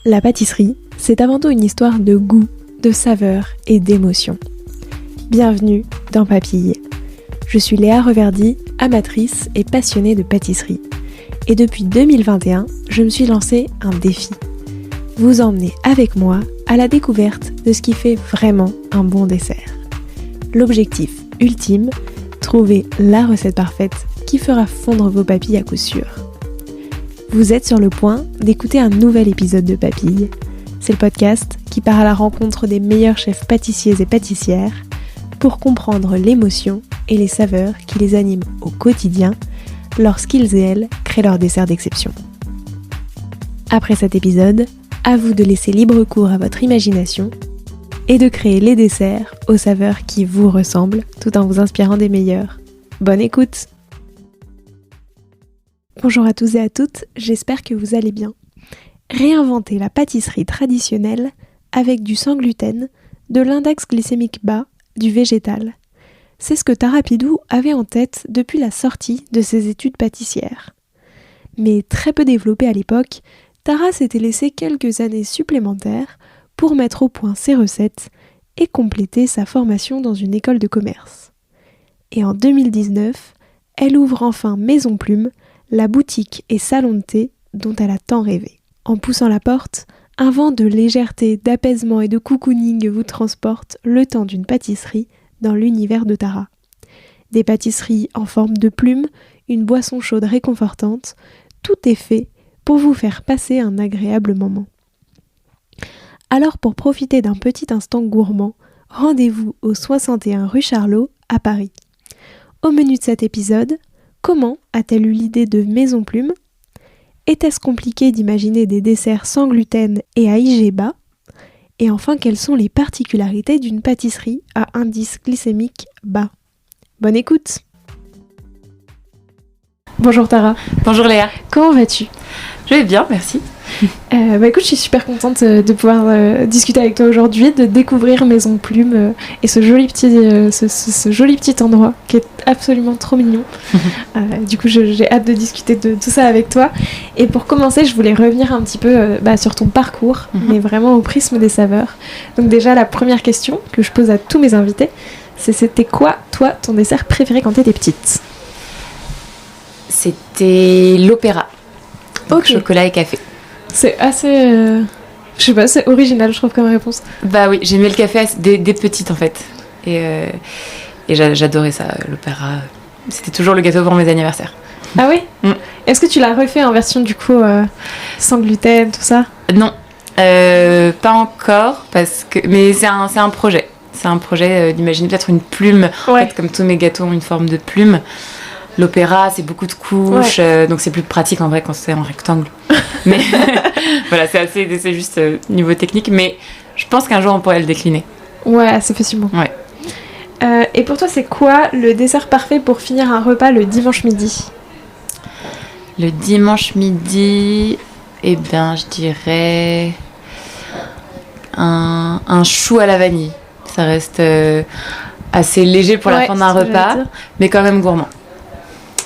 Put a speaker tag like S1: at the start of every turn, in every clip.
S1: La pâtisserie, c'est avant tout une histoire de goût, de saveur et d'émotion. Bienvenue dans Papille. Je suis Léa Reverdy, amatrice et passionnée de pâtisserie. Et depuis 2021, je me suis lancé un défi. Vous emmener avec moi à la découverte de ce qui fait vraiment un bon dessert. L'objectif ultime, trouver la recette parfaite qui fera fondre vos papilles à coup sûr. Vous êtes sur le point d'écouter un nouvel épisode de Papille. C'est le podcast qui part à la rencontre des meilleurs chefs pâtissiers et pâtissières pour comprendre l'émotion et les saveurs qui les animent au quotidien lorsqu'ils et elles créent leur dessert d'exception. Après cet épisode, à vous de laisser libre cours à votre imagination et de créer les desserts aux saveurs qui vous ressemblent tout en vous inspirant des meilleurs. Bonne écoute! Bonjour à tous et à toutes, j'espère que vous allez bien. Réinventer la pâtisserie traditionnelle avec du sans gluten, de l'index glycémique bas, du végétal. C'est ce que Tara Pidou avait en tête depuis la sortie de ses études pâtissières. Mais très peu développée à l'époque, Tara s'était laissé quelques années supplémentaires pour mettre au point ses recettes et compléter sa formation dans une école de commerce. Et en 2019, elle ouvre enfin Maison Plume, la boutique et salon de thé dont elle a tant rêvé. En poussant la porte, un vent de légèreté, d'apaisement et de cocooning vous transporte le temps d'une pâtisserie dans l'univers de Tara. Des pâtisseries en forme de plume, une boisson chaude réconfortante, tout est fait pour vous faire passer un agréable moment. Alors pour profiter d'un petit instant gourmand, rendez-vous au 61 rue Charlot à Paris. Au menu de cet épisode, comment a-t-elle eu l'idée de Maison Plume ? Était-ce compliqué d'imaginer des desserts sans gluten et à IG bas ? Et enfin, quelles sont les particularités d'une pâtisserie à indice glycémique bas ? Bonne écoute ! Bonjour Tara.
S2: Bonjour Léa.
S1: Comment vas-tu ?
S2: Je vais bien, merci.
S1: Écoute, je suis super contente de pouvoir discuter avec toi aujourd'hui, de découvrir Maison Plume et ce joli petit endroit qui est absolument trop mignon. Du coup, j'ai hâte de discuter de tout ça avec toi. Et pour commencer, je voulais revenir un petit peu sur ton parcours, mais vraiment au prisme des saveurs. Donc déjà, la première question que je pose à tous mes invités, c'était quoi, toi, ton dessert préféré quand t'étais petite ?
S2: C'était l'opéra. Donc,
S1: Okay.
S2: chocolat et café.
S1: C'est assez... je sais pas, c'est original, je trouve, comme réponse.
S2: Bah oui, j'aimais le café dès petite en fait. Et j'adorais ça, l'opéra. C'était toujours le gâteau pour mes anniversaires.
S1: Ah oui ? Est-ce que tu l'as refait en version du coup sans gluten, tout ça ?
S2: Non, pas encore, mais c'est un projet. C'est un projet d'imaginer peut-être une plume.
S1: Ouais.
S2: En fait, comme tous mes gâteaux ont une forme de plume. L'opéra, c'est beaucoup de couches, donc c'est plus pratique en vrai quand c'est en rectangle. Mais voilà, c'est juste niveau technique, mais je pense qu'un jour on pourrait le décliner.
S1: Ouais, assez facilement.
S2: Ouais.
S1: Et pour toi, c'est quoi le dessert parfait pour finir un repas le dimanche midi ?
S2: Le dimanche midi, eh bien, je dirais un chou à la vanille. Ça reste assez léger pour la fin d'un repas, mais quand même gourmand.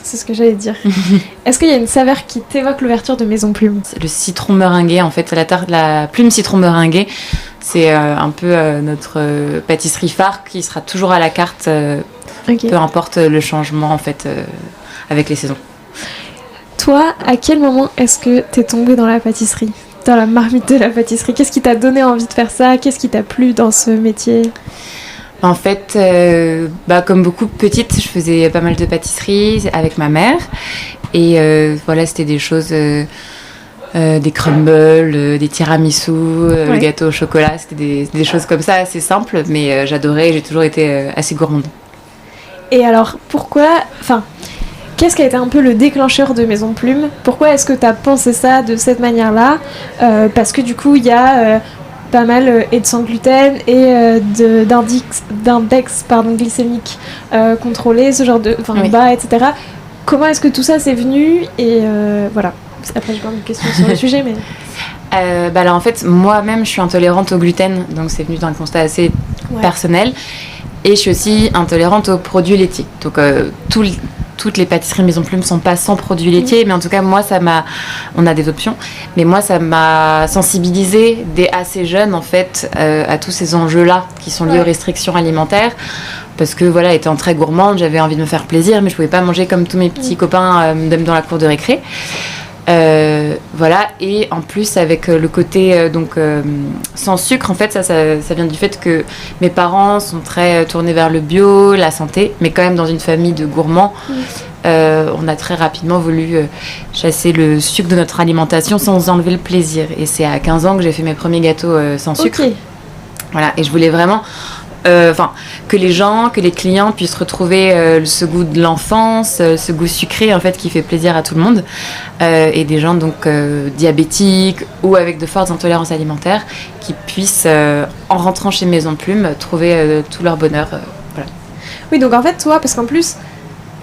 S1: C'est ce que j'allais dire. Est-ce qu'il y a une saveur qui t'évoque l'ouverture de Maison Plume ?
S2: C'est le citron meringué, en fait, la plume citron meringué. C'est un peu notre pâtisserie phare qui sera toujours à la carte, peu importe le changement, en fait, avec les saisons.
S1: Toi, à quel moment est-ce que t'es tombée dans la pâtisserie ? Dans la marmite de la pâtisserie ? Qu'est-ce qui t'a donné envie de faire ça ? Qu'est-ce qui t'a plu dans ce métier ?
S2: En fait, comme beaucoup petite, je faisais pas mal de pâtisserie avec ma mère. Et voilà, c'était des choses, des crumbles, des tiramisu, le gâteau au chocolat. C'était des choses comme ça, assez simples, mais j'adorais, j'ai toujours été assez gourmande.
S1: Et alors, qu'est-ce qui a été un peu le déclencheur de Maison Plume ? Pourquoi est-ce que tu as pensé ça de cette manière-là ? Parce que du coup, il y a pas mal et de sans gluten et d'index glycémique contrôlé, ce genre de bas, etc. Comment est-ce que tout ça s'est venu ? Et voilà. Après, j'ai pas une question sur le sujet, mais...
S2: Là, en fait, moi-même, je suis intolérante au gluten, donc c'est venu d'un constat assez personnel. Et je suis aussi intolérante aux produits laitiers. Donc, toutes les pâtisseries Maison Plume sont pas sans produits laitiers, mais en tout cas moi on a des options, mais moi ça m'a sensibilisée dès assez jeune en fait à tous ces enjeux-là qui sont liés aux restrictions alimentaires. Parce que voilà, étant très gourmande, j'avais envie de me faire plaisir, mais je pouvais pas manger comme tous mes petits copains, même dans la cour de récré. Voilà, et en plus avec le côté sans sucre, en fait ça vient du fait que mes parents sont très tournés vers le bio, la santé, mais quand même dans une famille de gourmands. On a très rapidement voulu chasser le sucre de notre alimentation sans enlever le plaisir, et c'est à 15 ans que j'ai fait mes premiers gâteaux sans sucre. Voilà, et je voulais vraiment que les gens, que les clients puissent retrouver ce goût de l'enfance, ce goût sucré en fait qui fait plaisir à tout le monde, et des gens donc diabétiques ou avec de fortes intolérances alimentaires qui puissent en rentrant chez Maison Plume trouver tout leur bonheur. Voilà.
S1: Oui, donc en fait toi, parce qu'en plus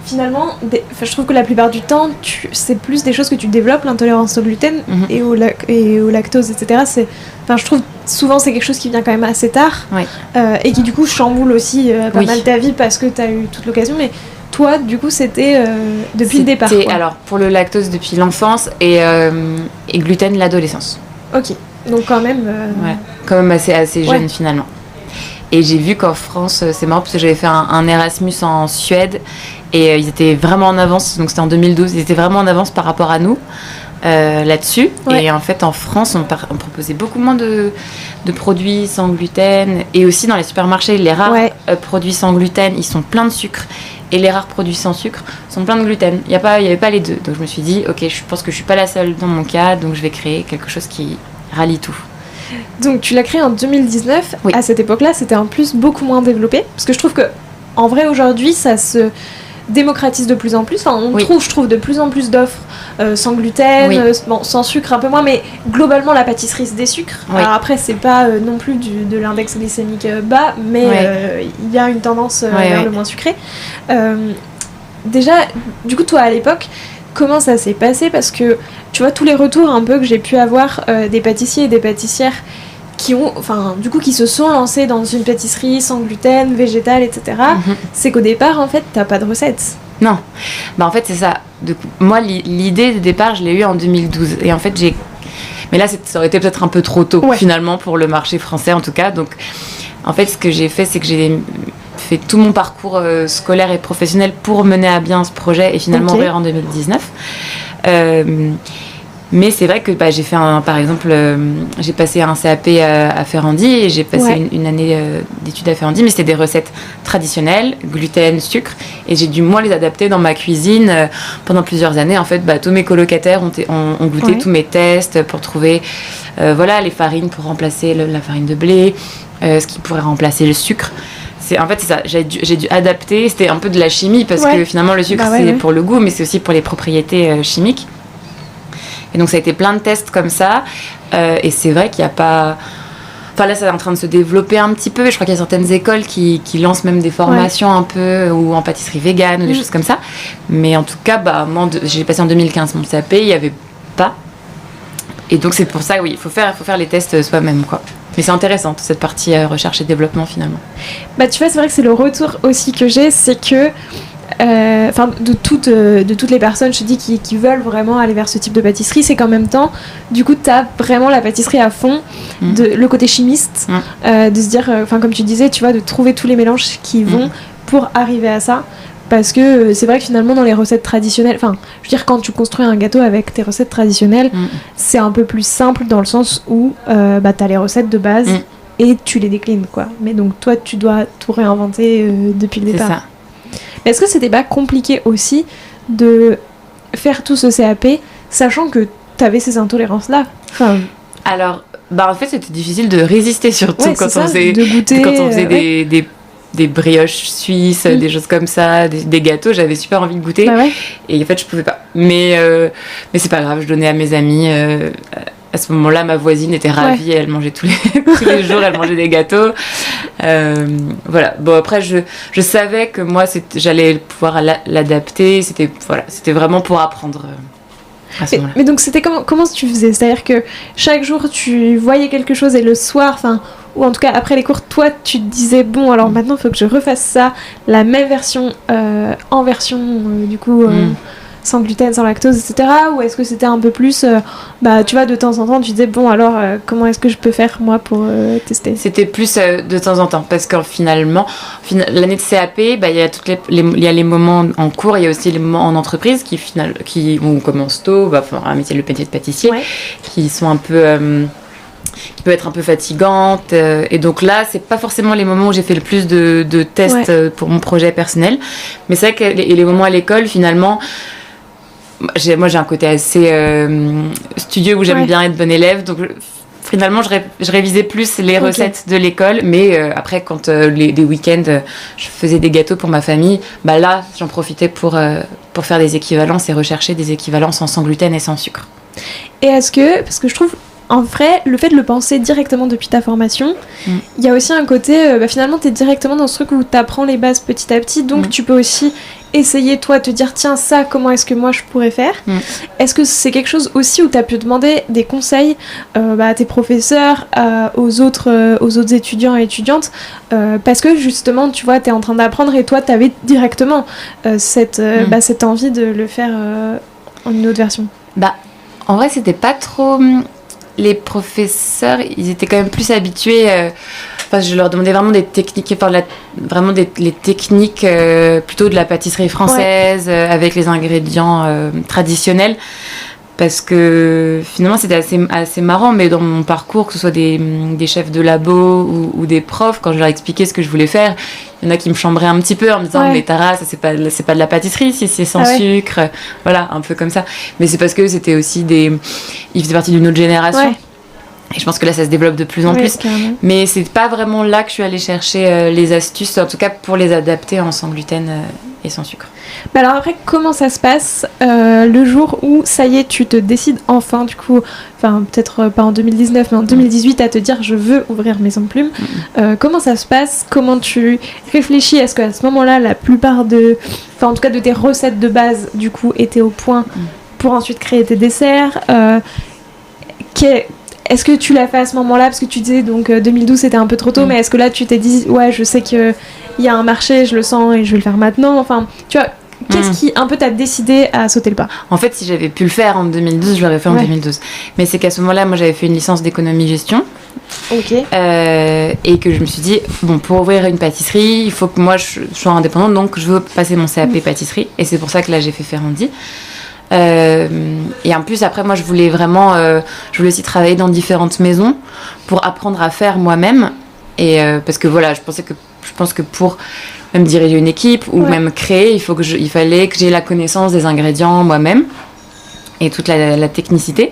S1: finalement, je trouve que la plupart du temps, c'est plus des choses que tu développes, l'intolérance au gluten et au lactose, etc. Je trouve souvent c'est quelque chose qui vient quand même assez tard, et qui du coup chamboule aussi pas mal ta vie parce que tu as eu toute l'occasion. Mais toi, du coup, c'était depuis le départ.
S2: Alors, pour le lactose depuis l'enfance et gluten l'adolescence.
S1: Ok, donc quand même...
S2: quand même assez jeune finalement. Et j'ai vu qu'en France, c'est marrant parce que j'avais fait un Erasmus en Suède et ils étaient vraiment en avance, donc c'était en 2012, ils étaient vraiment en avance par rapport à nous là-dessus. Et en fait, en France, on proposait beaucoup moins de produits sans gluten, et aussi dans les supermarchés, les rares produits sans gluten, ils sont pleins de sucre, et les rares produits sans sucre sont pleins de gluten. Il y avait pas les deux. Donc je me suis dit, ok, je pense que je suis pas la seule dans mon cas, donc je vais créer quelque chose qui rallie tout.
S1: Donc tu l'as créé en 2019. À cette époque-là, c'était en plus beaucoup moins développé, parce que je trouve que en vrai aujourd'hui, ça se démocratise de plus en plus. Enfin, je trouve de plus en plus d'offres sans gluten, sans sucre un peu moins, mais globalement la pâtisserie c'est des sucres. Alors après, c'est pas non plus de l'index glycémique bas, mais il y a une tendance vers le moins sucré. Déjà, du coup, toi à l'époque, comment ça s'est passé? Parce que tu vois, tous les retours un peu que j'ai pu avoir des pâtissiers et des pâtissières qui se sont lancés dans une pâtisserie sans gluten, végétale, etc. C'est qu'au départ, en fait, t'as pas de recette.
S2: Non. En fait, c'est ça. Moi, l'idée de départ, je l'ai eue en 2012. Et en fait, mais là, ça aurait été peut-être un peu trop tôt, finalement, pour le marché français, en tout cas. Donc, en fait, ce que j'ai fait, c'est que j'ai fait tout mon parcours scolaire et professionnel pour mener à bien ce projet et finalement ouvrir en 2019. Mais c'est vrai que j'ai fait par exemple, j'ai passé un CAP à Ferrandi et j'ai passé une année d'études à Ferrandi, mais c'était des recettes traditionnelles, gluten, sucre, et j'ai dû moi les adapter dans ma cuisine pendant plusieurs années. En fait, tous mes colocataires ont goûté tous mes tests pour trouver les farines pour remplacer la farine de blé, ce qui pourrait remplacer le sucre. C'est ça, j'ai dû adapter, c'était un peu de la chimie parce que finalement le sucre c'est pour le goût, mais c'est aussi pour les propriétés chimiques. Et donc ça a été plein de tests comme ça, et c'est vrai qu'il n'y a pas... Enfin là, ça est en train de se développer un petit peu. Je crois qu'il y a certaines écoles qui lancent même des formations un peu, ou en pâtisserie végane, ou des choses comme ça. Mais en tout cas, moi, j'ai passé en 2015 mon CAP, il n'y avait pas. Et donc c'est pour ça, il faut faire les tests soi-même, quoi. Mais c'est intéressant, toute cette partie recherche et développement, finalement.
S1: Tu vois, c'est vrai que c'est le retour aussi que j'ai, c'est que... de toutes les personnes, je te dis, qui veulent vraiment aller vers ce type de pâtisserie, c'est qu'en même temps, du coup, t'as vraiment la pâtisserie à fond, le côté chimiste, de se dire, comme tu disais, tu vois, de trouver tous les mélanges qui vont pour arriver à ça. Parce que c'est vrai que finalement, dans les recettes traditionnelles, je veux dire, quand tu construis un gâteau avec tes recettes traditionnelles, c'est un peu plus simple dans le sens où t'as les recettes de base et tu les déclines, quoi. Mais donc, toi, tu dois tout réinventer depuis le départ.
S2: C'est ça.
S1: Mais est-ce que c'était pas compliqué aussi de faire tout ce CAP, sachant que t'avais ces intolérances-là?
S2: Alors, en fait, c'était difficile de résister, surtout quand on faisait des brioches suisses, des choses comme ça, des gâteaux. J'avais super envie de goûter. Et en fait, je pouvais pas. Mais c'est pas grave, je donnais à mes amis. À ce moment-là, ma voisine était ravie, elle mangeait tous les jours, elle mangeait des gâteaux. Voilà. Bon, après, je savais que moi, j'allais pouvoir l'adapter. C'était vraiment pour apprendre à ce moment-là.
S1: Mais donc, c'était comment tu faisais? C'est-à-dire que chaque jour, tu voyais quelque chose et le soir, ou en tout cas après les cours, toi tu te disais bon alors maintenant il faut que je refasse ça, la même version en version du coup sans gluten, sans lactose, etc. Ou est-ce que c'était un peu plus, tu vois, de temps en temps, tu disais, bon, alors, comment est-ce que je peux faire, moi, pour tester ?
S2: C'était plus de temps en temps, parce que finalement, l'année de CAP, il y a il y a les moments en cours, il y a aussi les moments en entreprise où on commence tôt, un métier, le métier de pâtissier, qui sont un peu... qui peut être un peu fatigante, et donc là c'est pas forcément les moments où j'ai fait le plus de tests pour mon projet personnel, mais c'est vrai que les moments à l'école finalement moi j'ai un côté assez studieux où j'aime bien être bonne élève, donc finalement je révisais plus les recettes de l'école, mais après quand des week-ends je faisais des gâteaux pour ma famille, là j'en profitais pour faire des équivalences et rechercher des équivalences sans gluten et sans sucre.
S1: Et est-ce que, parce que je trouve en vrai, le fait de le penser directement depuis ta formation, il y a aussi un côté, finalement, tu es directement dans ce truc où tu apprends les bases petit à petit, donc tu peux aussi essayer, toi, te dire, tiens, ça, comment est-ce que moi, je pourrais faire ? Est-ce que c'est quelque chose aussi où tu as pu demander des conseils à tes professeurs, aux autres étudiants et étudiantes, parce que, justement, tu vois, tu es en train d'apprendre et toi, tu avais directement cette envie de le faire en une autre version ?
S2: En vrai, c'était pas trop... Les professeurs, ils étaient quand même plus habitués. Je leur demandais vraiment des techniques, les techniques plutôt de la pâtisserie française, avec les ingrédients traditionnels. Parce que finalement, c'était assez marrant, mais dans mon parcours, que ce soit des chefs de labo ou des profs, quand je leur expliquais ce que je voulais faire, il y en a qui me chambraient un petit peu en me disant mais Tara, ça c'est pas de la pâtisserie si c'est sans sucre, voilà, un peu comme ça. Mais c'est parce que c'était aussi ils faisaient partie d'une autre génération. Et je pense que là ça se développe de plus en plus, carrément. Mais c'est pas vraiment là que je suis allée chercher les astuces, en tout cas pour les adapter en sans gluten et sans sucre.
S1: Alors après, comment ça se passe le jour où ça y est, tu te décides enfin, du coup, peut-être pas en 2019 mais en 2018, à te dire je veux ouvrir Maison Plume. Comment ça se passe ? Comment tu réfléchis ? Est-ce qu'à ce moment-là, la plupart en tout cas de tes recettes de base du coup étaient au point pour ensuite créer tes desserts ? Est-ce que tu l'as fait à ce moment-là ? Parce que tu disais, donc 2012 c'était un peu trop tôt, mais est-ce que là tu t'es dit, ouais, je sais qu'il y a un marché, je le sens et je vais le faire maintenant ? Enfin, tu vois, qu'est-ce qui un peu t'a décidé à sauter le pas ?
S2: En fait, si j'avais pu le faire en 2012, je l'aurais fait en 2012. Mais c'est qu'à ce moment-là, moi j'avais fait une licence d'économie-gestion. Et que je me suis dit, bon, pour ouvrir une pâtisserie, il faut que moi je sois indépendante, donc je veux passer mon CAP pâtisserie. Et c'est pour ça que là j'ai fait Ferrandi. Et en plus après moi je voulais aussi travailler dans différentes maisons pour apprendre à faire moi-même, et parce que voilà, je pense que pour même diriger une équipe ou même créer, il fallait que j'ai la connaissance des ingrédients moi-même et toute la technicité,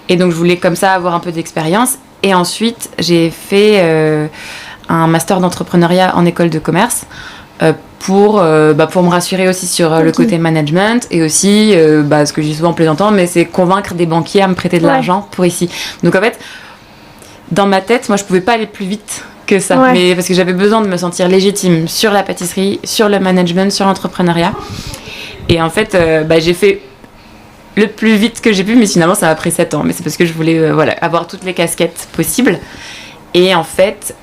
S2: et donc je voulais comme ça avoir un peu d'expérience. Et ensuite j'ai fait un master d'entrepreneuriat en école de commerce pour me rassurer aussi sur le côté management, et aussi ce que je dis souvent en plaisantant, mais c'est convaincre des banquiers à me prêter de l'argent pour ici. Donc en fait, dans ma tête, moi je pouvais pas aller plus vite que ça, mais parce que j'avais besoin de me sentir légitime sur la pâtisserie, sur le management, sur l'entrepreneuriat. Et en fait, j'ai fait le plus vite que j'ai pu, mais finalement ça m'a pris 7 ans. Mais c'est parce que je voulais avoir toutes les casquettes possibles. Et en fait...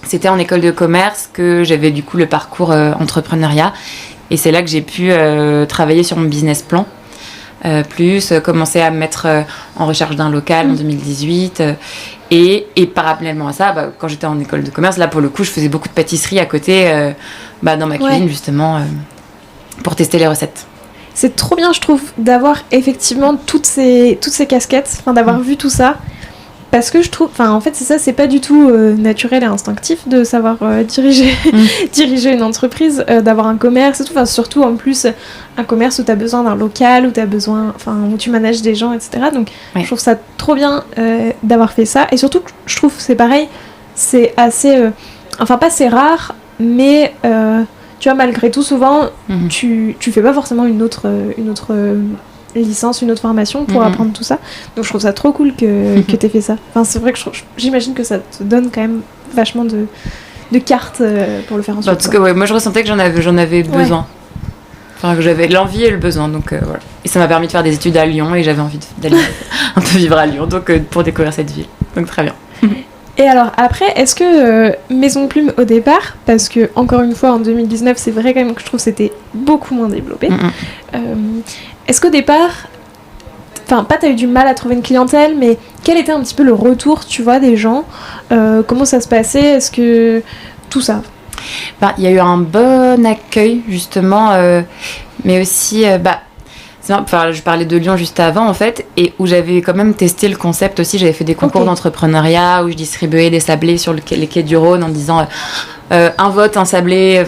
S2: c'était en école de commerce que j'avais du coup le parcours entrepreneuriat, et c'est là que j'ai pu travailler sur mon business plan, commencer à me mettre en recherche d'un local en 2018, et parallèlement à ça, quand j'étais en école de commerce, là pour le coup je faisais beaucoup de pâtisserie à côté dans ma cuisine justement pour tester les recettes.
S1: C'est trop bien, je trouve, d'avoir effectivement toutes ces casquettes, d'avoir vu tout ça. Parce que je trouve, en fait c'est ça, c'est pas du tout naturel et instinctif de savoir diriger une entreprise, d'avoir un commerce et tout, surtout en plus un commerce où t'as besoin d'un local, où tu manages des gens, etc. Donc je trouve ça trop bien d'avoir fait ça, et surtout je trouve c'est pareil, c'est assez, pas c'est rare, mais tu vois, malgré tout souvent tu fais pas forcément une autre licence, une autre formation pour apprendre tout ça. Donc je trouve ça trop cool que t'aies fait ça. C'est vrai que j'imagine que ça te donne quand même vachement de cartes pour le faire ensuite.
S2: En tout cas, moi je ressentais que j'en avais besoin. Que j'avais l'envie et le besoin, donc voilà. Et ça m'a permis de faire des études à Lyon, et j'avais envie d'aller un peu vivre à Lyon, donc pour découvrir cette ville. Donc très bien.
S1: Et alors après, est-ce que Maison Plume au départ, parce que encore une fois en 2019, c'est vrai quand même que je trouve que c'était beaucoup moins développé. Est-ce qu'au départ, enfin pas t'as eu du mal à trouver une clientèle, mais quel était un petit peu le retour, tu vois, des gens, comment ça se passait, est-ce que tout ça?
S2: Il y a eu un bon accueil justement, mais aussi je parlais de Lyon juste avant en fait, et où j'avais quand même testé le concept aussi. J'avais fait des concours d'entrepreneuriat où je distribuais des sablés sur les quais du Rhône en disant un vote, un sablé,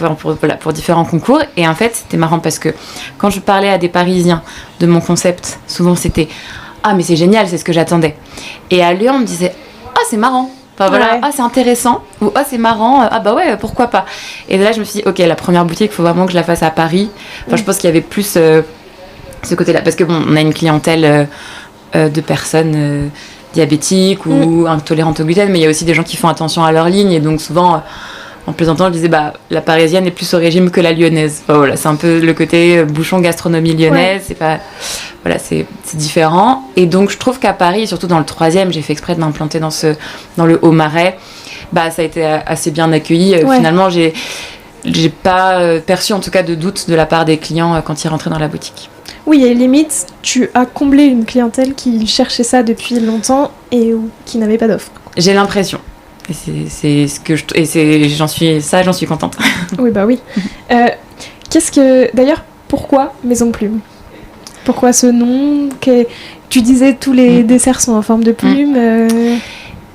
S2: pour différents concours. Et en fait c'était marrant parce que quand je parlais à des Parisiens de mon concept, souvent c'était ah mais c'est génial, c'est ce que j'attendais. Et à Lyon on me disait ah c'est marrant. Enfin voilà, ah c'est intéressant, ou ah c'est marrant, ah bah ouais, pourquoi pas. Et là je me suis dit, ok, la première boutique, il faut vraiment que je la fasse à Paris. Enfin je pense qu'il y avait plus ce côté-là, parce que bon, on a une clientèle de personnes diabétiques ou intolérantes au gluten, mais il y a aussi des gens qui font attention à leur ligne, et donc souvent, en plaisantant, je disais, la parisienne est plus au régime que la lyonnaise. Enfin, voilà, c'est un peu le côté bouchon gastronomie lyonnaise, c'est pas... Voilà, c'est différent. Et donc, je trouve qu'à Paris, surtout dans le 3e, j'ai fait exprès de m'implanter dans le Haut-Marais, ça a été assez bien accueilli. Finalement, j'ai pas perçu, en tout cas, de doute de la part des clients quand ils rentraient dans la boutique.
S1: Oui, et limite, tu as comblé une clientèle qui cherchait ça depuis longtemps et qui n'avait pas d'offre.
S2: J'ai l'impression. Et c'est ce que j'en suis contente.
S1: Oui, bah oui. D'ailleurs, pourquoi Maison Plume? Pourquoi ce nom? Tu disais tous les desserts sont en forme de plume.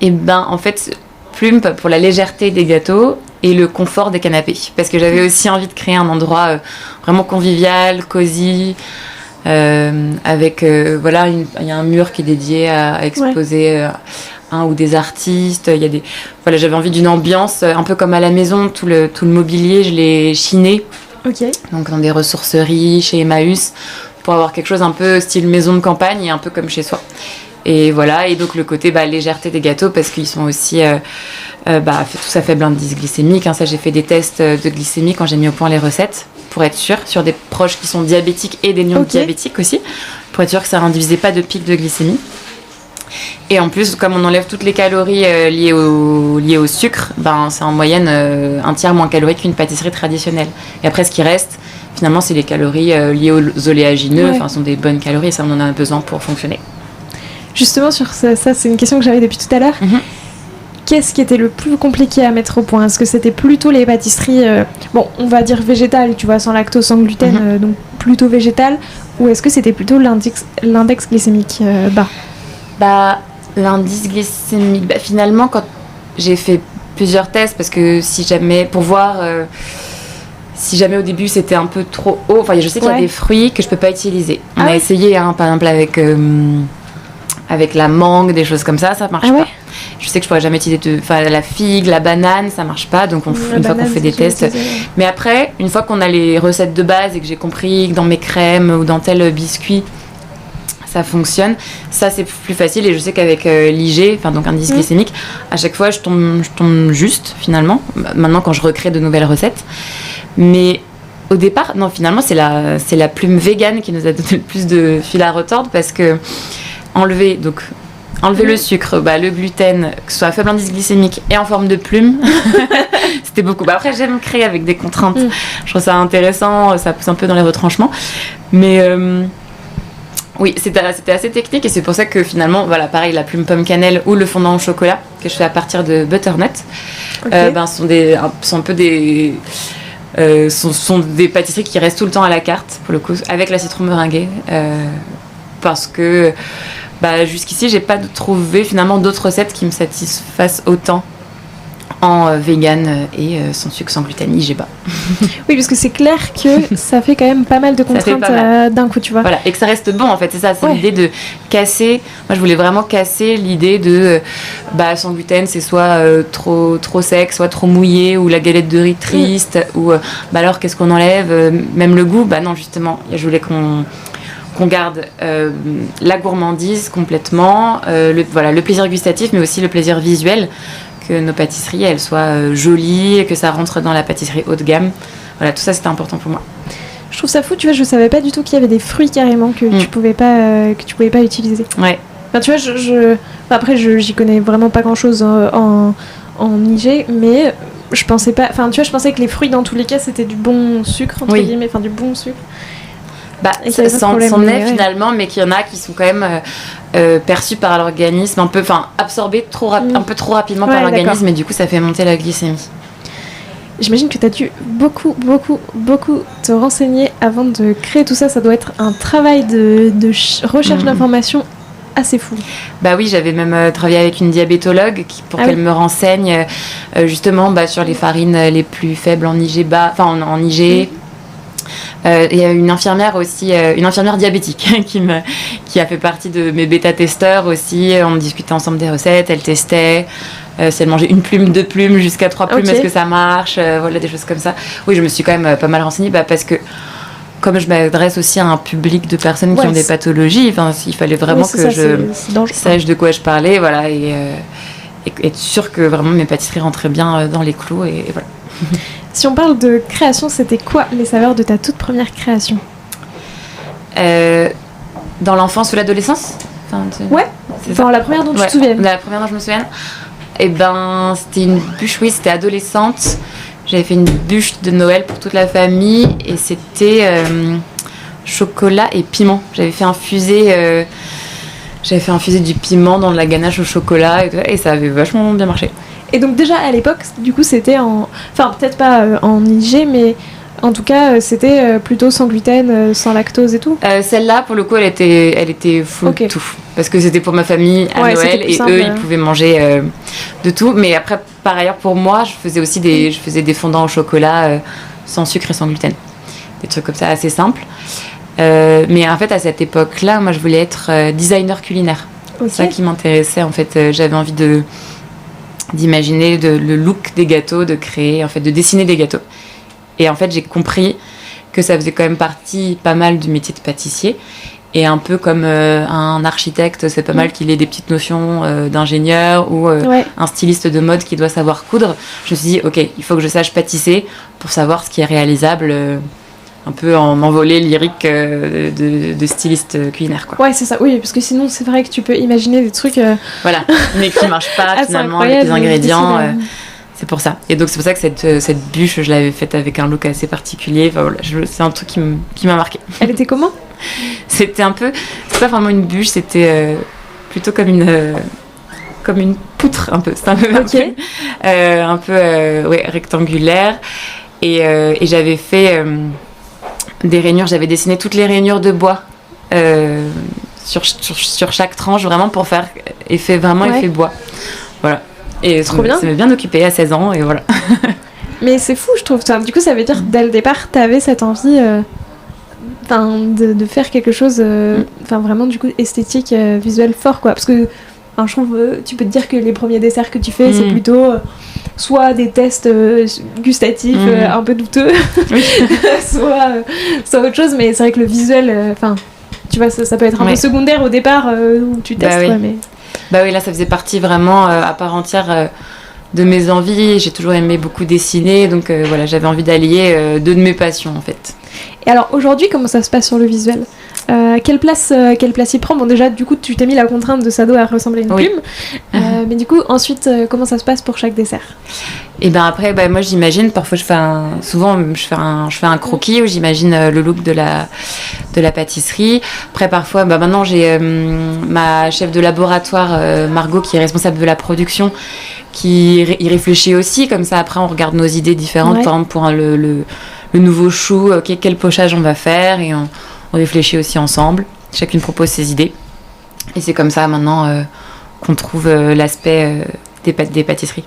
S2: Et en fait, plume pour la légèreté des gâteaux et le confort des canapés. Parce que j'avais aussi envie de créer un endroit vraiment convivial, cosy, avec il y a un mur qui est dédié à exposer un ou des artistes. J'avais envie d'une ambiance un peu comme à la maison. Tout le mobilier, je l'ai chiné. Donc dans des ressourceries, chez Emmaüs, pour avoir quelque chose un peu style maison de campagne et un peu comme chez soi. Et voilà, et donc le côté légèreté des gâteaux, parce qu'ils sont aussi tous à faible indice glycémique. Ça, j'ai fait des tests de glycémie quand j'ai mis au point les recettes, pour être sûre, sur des proches qui sont diabétiques et des non-diabétiques aussi, pour être sûre que ça n'induisait pas de pic de glycémie. Et en plus, comme on enlève toutes les calories liées au sucre, c'est en moyenne un tiers moins calorique qu'une pâtisserie traditionnelle. Et après, ce qui reste, finalement, c'est les calories liées aux oléagineux. Ce sont des bonnes calories, ça, on en a besoin pour fonctionner.
S1: Justement, sur ça, c'est une question que j'avais depuis tout à l'heure. Qu'est-ce qui était le plus compliqué à mettre au point? Est-ce que c'était plutôt les pâtisseries, on va dire végétales, tu vois, sans lactose, sans gluten, donc plutôt végétales, ou est-ce que c'était plutôt l'index glycémique bas?
S2: L'indice glycémique, finalement, quand j'ai fait plusieurs tests, parce que si jamais au début c'était un peu trop haut, je sais qu'il y a des fruits que je peux pas utiliser. On a essayé, par exemple avec la mangue, des choses comme ça marche pas. Je sais que je pourrais jamais utiliser la figue, la banane, ça marche pas, donc une fois qu'on fait des tests. Mais après, une fois qu'on a les recettes de base et que j'ai compris que dans mes crèmes ou dans tel biscuit, ça fonctionne, ça c'est plus facile. Et je sais qu'avec l'IG, donc indice glycémique, à chaque fois je tombe juste finalement, maintenant quand je recrée de nouvelles recettes. Mais au départ, non, finalement c'est la plume végane qui nous a donné le plus de fil à retordre, parce que enlever le sucre, le gluten, que ce soit à faible indice glycémique et en forme de plume, c'était beaucoup. Après, j'aime créer avec des contraintes. Je trouve ça intéressant, ça pousse un peu dans les retranchements. Mais oui, c'était assez technique, et c'est pour ça que finalement, pareil, la plume pomme cannelle ou le fondant au chocolat que je fais à partir de butternut, sont des pâtisseries qui restent tout le temps à la carte, pour le coup, avec la citron meringuée, parce que jusqu'ici, j'ai pas trouvé finalement d'autres recettes qui me satisfassent autant en vegan et sans sucre, sans gluten, IGBA.
S1: Oui, parce que c'est clair que ça fait quand même pas mal de contraintes d'un coup, tu vois.
S2: Voilà, et que ça reste bon, en fait, c'est ça, c'est l'idée de casser. Moi, je voulais vraiment casser l'idée de sans gluten, c'est soit trop sec, soit trop mouillé, ou la galette de riz triste, ou alors qu'est-ce qu'on enlève, même le goût. Non, justement, je voulais qu'on garde la gourmandise complètement, le plaisir gustatif, mais aussi le plaisir visuel, que nos pâtisseries elles soient jolies, que ça rentre dans la pâtisserie haut de gamme. Voilà, tout ça c'était important pour moi.
S1: Je trouve ça fou, tu vois, je savais pas du tout qu'il y avait des fruits carrément que tu pouvais pas utiliser.
S2: Ouais.
S1: Enfin, tu vois, après, j'y connais vraiment pas grand-chose en IG, mais je pensais pas... Enfin, tu vois, je pensais que les fruits, dans tous les cas, c'était du bon sucre, entre guillemets, enfin, du bon sucre.
S2: Bah, c'en est finalement, mais qu'il y en a qui sont quand même perçus par l'organisme, absorbés un peu trop rapidement par l'organisme, et du coup, ça fait monter la glycémie.
S1: J'imagine que tu as dû beaucoup te renseigner avant de créer tout ça. Ça doit être un travail de recherche d'informations assez fou.
S2: Bah oui, j'avais même travaillé avec une diabétologue pour qu'elle me renseigne justement sur les farines les plus faibles en IG bas, en IG. Il y a une infirmière aussi, une infirmière diabétique qui a fait partie de mes bêta-testeurs aussi. On discutait ensemble des recettes, elle testait. Si elle mangeait 1 plume, 2 plumes, jusqu'à 3 plumes, est-ce que ça marche, voilà, des choses comme ça. Oui, je me suis quand même pas mal renseignée parce que comme je m'adresse aussi à un public de personnes qui ont des pathologies, il fallait vraiment que je sache de quoi je parlais, voilà, et être sûre que vraiment mes pâtisseries rentraient bien dans les clous, et voilà.
S1: Si on parle de création, c'était quoi les saveurs de ta toute première création ?
S2: Dans l'enfance ou l'adolescence ?
S1: Ouais, dans la première dont tu te souviens.
S2: La première dont je me souviens. C'était une bûche, oui, c'était adolescente. J'avais fait une bûche de Noël pour toute la famille et c'était chocolat et piment. J'avais fait infuser du piment dans de la ganache au chocolat et ça avait vachement bien marché.
S1: Et donc déjà à l'époque, du coup, c'était enfin peut-être pas en IG, mais en tout cas, c'était plutôt sans gluten, sans lactose et tout.
S2: Celle-là, pour le coup, elle était full tout. Parce que c'était pour ma famille à Noël et simple, eux, ils pouvaient manger de tout. Mais après, par ailleurs, pour moi, je faisais des fondants au chocolat sans sucre et sans gluten. Des trucs comme ça, assez simples. Mais en fait, à cette époque-là, moi, je voulais être designer culinaire. C'est ça qui m'intéressait. En fait, j'avais envie d'imaginer le look des gâteaux, de créer, en fait, de dessiner des gâteaux. Et en fait, j'ai compris que ça faisait quand même partie pas mal du métier de pâtissier. Et un peu comme un architecte, c'est pas mal qu'il ait des petites notions d'ingénieur ou un styliste de mode qui doit savoir coudre. Je me suis dit, ok, il faut que je sache pâtisser pour savoir ce qui est réalisable, un peu en envolée lyrique de styliste culinaire, quoi.
S1: Ouais, c'est ça, oui, parce que sinon, c'est vrai que tu peux imaginer des trucs...
S2: Voilà, mais qui marchent pas finalement avec les ingrédients. C'est pour ça. Et donc, c'est pour ça que cette bûche, je l'avais faite avec un look assez particulier. Enfin, voilà, c'est un truc qui m'a marqué.
S1: Elle était comment ?
S2: C'était un peu... C'est pas vraiment une bûche, c'était plutôt comme une poutre, un peu. C'est un peu rectangulaire. Et j'avais fait des rainures. J'avais dessiné toutes les rainures de bois sur chaque tranche, vraiment pour faire effet bois. Voilà. Et
S1: trop bien.
S2: Ça m'a bien occupée à 16 ans et voilà.
S1: Mais c'est fou, je trouve. Du coup, ça veut dire que dès le départ, t'avais cette envie de faire quelque chose vraiment du coup esthétique, visuel fort, quoi. Parce que je trouve, tu peux te dire que les premiers desserts que tu fais, c'est plutôt soit des tests gustatifs un peu douteux, soit autre chose. Mais c'est vrai que le visuel, tu vois, ça peut être un peu secondaire au départ où tu testes, mais...
S2: Bah oui, là, ça faisait partie vraiment à part entière de mes envies. J'ai toujours aimé beaucoup dessiner, donc voilà, j'avais envie d'allier deux de mes passions, en fait.
S1: Et alors, aujourd'hui, comment ça se passe sur le visuel ? Quelle place il prend ? Bon, déjà, du coup, tu t'es mis la contrainte de ça doit ressembler à une plume. Mais du coup, ensuite, comment ça se passe pour chaque dessert ?
S2: Et ben après, moi, j'imagine, parfois, je fais un croquis où j'imagine le look de la pâtisserie. Après, parfois, maintenant, j'ai ma chef de laboratoire, Margot, qui est responsable de la production, qui y réfléchit aussi. Comme ça, après, on regarde nos idées différentes. Par exemple, pour le nouveau chou, quel pochage on va faire, et on réfléchit aussi ensemble. Chacune propose ses idées. Et c'est comme ça, maintenant, qu'on trouve l'aspect des pâtisseries.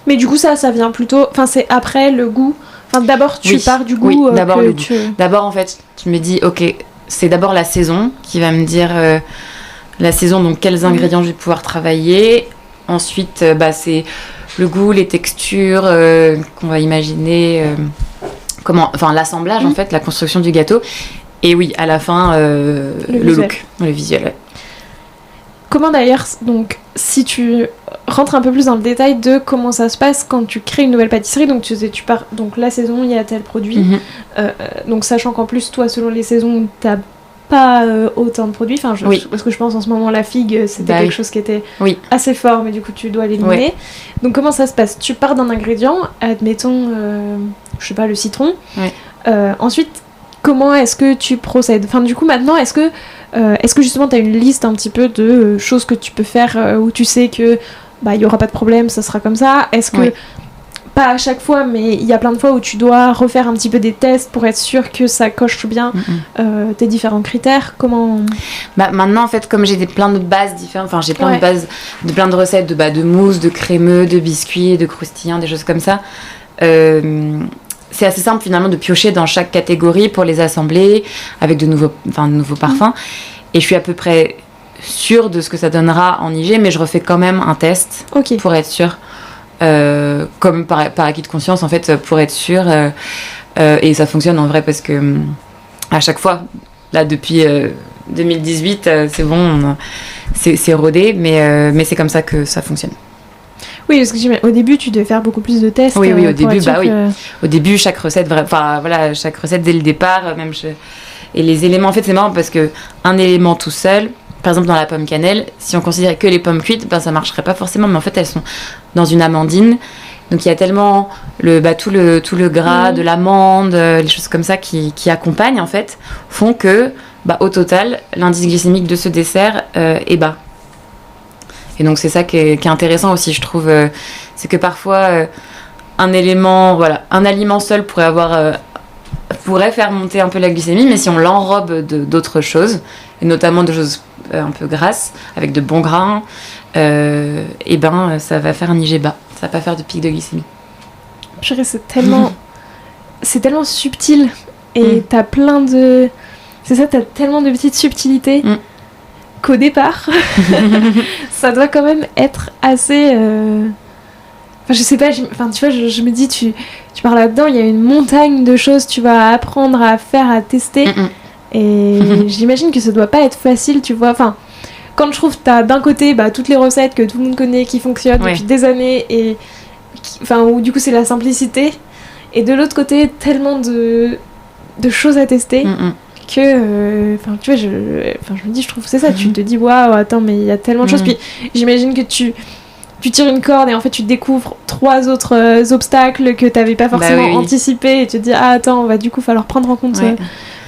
S1: Mais du coup, ça vient plutôt... Enfin, c'est après le goût. Enfin, d'abord, tu pars du goût.
S2: Oui, d'abord le goût. D'abord, en fait, tu me dis, ok, c'est d'abord la saison qui va me dire la saison, donc quels ingrédients je vais pouvoir travailler. Ensuite, c'est le goût, les textures qu'on va imaginer, l'assemblage, en fait, la construction du gâteau. Et oui, à la fin, le look, le visuel. Ouais.
S1: Comment d'ailleurs, donc, si tu rentres un peu plus dans le détail de comment ça se passe quand tu crées une nouvelle pâtisserie, donc tu pars, donc la saison, il y a tel produit, donc sachant qu'en plus, toi, selon les saisons, t'as pas autant de produits. Enfin,
S2: Oui.
S1: parce que je pense en ce moment la figue, c'était quelque chose qui était
S2: Oui.
S1: assez fort, mais du coup tu dois l'éliminer.
S2: Ouais.
S1: Donc comment ça se passe? Tu pars d'un ingrédient, admettons, je sais pas, le citron.
S2: Ouais.
S1: Ensuite, comment est-ce que tu procèdes? Enfin, du coup, maintenant, est-ce que justement tu as une liste un petit peu de choses que tu peux faire où tu sais que bah il y aura pas de problème, ça sera comme ça? Est-ce que
S2: Ouais.
S1: pas à chaque fois, mais il y a plein de fois où tu dois refaire un petit peu des tests pour être sûr que ça coche bien tes différents critères. Comment...
S2: Bah, maintenant, en fait, comme j'ai plein de bases différentes, enfin, j'ai plein
S1: Ouais.
S2: de bases, plein de recettes de mousse, de crémeux, de biscuits, de croustillants, des choses comme ça. C'est assez simple, finalement, de piocher dans chaque catégorie pour les assembler avec de nouveaux parfums. Et je suis à peu près sûre de ce que ça donnera en IG, mais je refais quand même un test
S1: Ok.
S2: pour être sûre. Comme par acquis de conscience, en fait, pour être sûre. Et ça fonctionne en vrai parce que à chaque fois, là, depuis 2018, c'est bon, c'est rodé, mais c'est comme ça que ça fonctionne.
S1: Oui, parce que au début, tu devais faire beaucoup plus de tests.
S2: Oui, au
S1: pour
S2: début,
S1: être sûr
S2: oui.
S1: que-
S2: Au début, chaque recette dès le départ, et les éléments, en fait, c'est marrant parce que un élément tout seul, par exemple dans la pomme cannelle, si on considérait que les pommes cuites, ben ça marcherait pas forcément, mais en fait elles sont dans une amandine, donc il y a tellement tout le gras de l'amande, les choses comme ça qui accompagnent en fait, font que au total l'indice glycémique de ce dessert est bas. Et donc c'est ça qui est intéressant aussi, je trouve, c'est que parfois un aliment seul pourrait faire monter un peu la glycémie, mais si on l'enrobe d'autres choses, et notamment de choses un peu grasses, avec de bons grains, ça va faire un IG bas, ça va pas faire de pic de glycémie.
S1: Purée, c'est tellement subtil et t'as plein de... C'est ça, t'as tellement de petites subtilités qu'au départ, ça doit quand même être assez... Enfin, je sais pas, tu vois, je me dis, tu pars là-dedans, il y a une montagne de choses, tu vas apprendre à faire, à tester. Et j'imagine que ça doit pas être facile, tu vois. Enfin, quand je trouve que t'as d'un côté toutes les recettes que tout le monde connaît, qui fonctionnent depuis des années, et où du coup c'est la simplicité, et de l'autre côté, tellement de choses à tester que, tu vois, je me dis, je trouve que c'est ça, tu te dis, waouh, attends, mais il y a tellement de choses. Puis j'imagine que tu tires une corde et en fait tu découvres 3 autres obstacles que t'avais pas forcément anticipés, et tu te dis, ah attends, va du coup falloir prendre en compte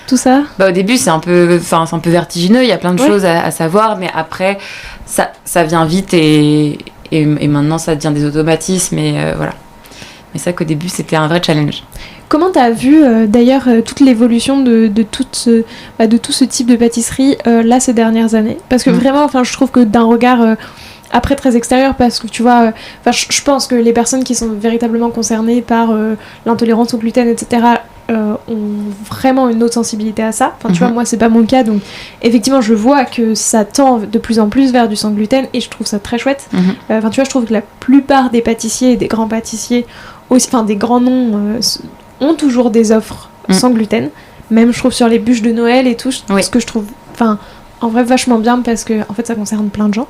S1: tout ça.
S2: Au début c'est un peu vertigineux, il y a plein de choses à savoir, mais après ça vient vite et maintenant ça devient des automatismes, et voilà. Mais c'est vrai qu'au début c'était un vrai challenge.
S1: Comment t'as vu d'ailleurs toute l'évolution de tout ce type de pâtisserie là ces dernières années? Parce que vraiment, je trouve que d'un regard après très extérieur, parce que tu vois, je pense que les personnes qui sont véritablement concernées par l'intolérance au gluten, etc., ont vraiment une autre sensibilité à ça. Tu vois, moi c'est pas mon cas, donc effectivement je vois que ça tend de plus en plus vers du sans gluten, et je trouve ça très chouette. Tu vois, je trouve que la plupart des pâtissiers, des grands pâtissiers aussi, des grands noms ont toujours des offres sans gluten, même je trouve sur les bûches de Noël et tout, ce que je trouve en vrai vachement bien, parce que en fait ça concerne plein de gens.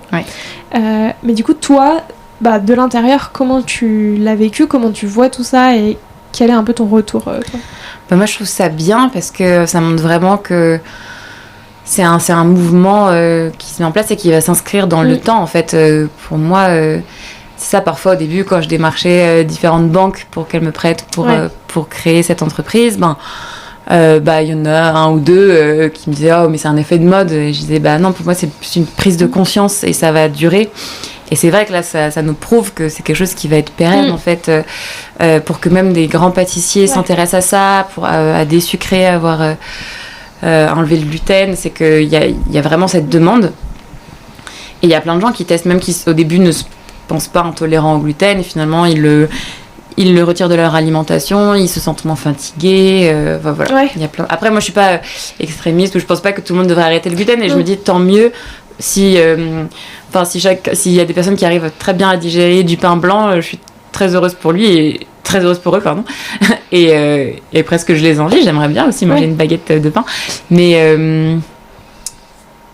S1: Mais du coup toi, de l'intérieur, comment tu l'as vécu, comment tu vois tout ça, et quel est un peu ton retour toi?
S2: Moi je trouve ça bien, parce que ça montre vraiment que c'est un mouvement qui se met en place et qui va s'inscrire dans le temps en fait. Pour moi c'est ça, parfois au début quand je démarchais différentes banques pour qu'elles me prêtent pour créer cette entreprise, il y en a un ou deux qui me disaient, oh mais c'est un effet de mode, et je disais non, pour moi c'est plus une prise de conscience et ça va durer. Et c'est vrai que là ça nous prouve que c'est quelque chose qui va être pérenne en fait, pour que même des grands pâtissiers s'intéressent à ça, à désucrer, avoir enlevé le gluten, c'est qu'il y a vraiment cette demande. Et il y a plein de gens qui testent, même qui au début ne se pensent pas intolérants au gluten, et finalement ils le retirent de leur alimentation, ils se sentent moins fatigués, voilà. Il y a plein... Après moi je suis pas extrémiste, ou je pense pas que tout le monde devrait arrêter le gluten, et je me dis tant mieux s'il y a des personnes qui arrivent très bien à digérer du pain blanc, je suis très heureuse pour lui, et très heureuse pour eux, pardon. et presque je les envie, j'aimerais bien aussi manger une baguette de pain,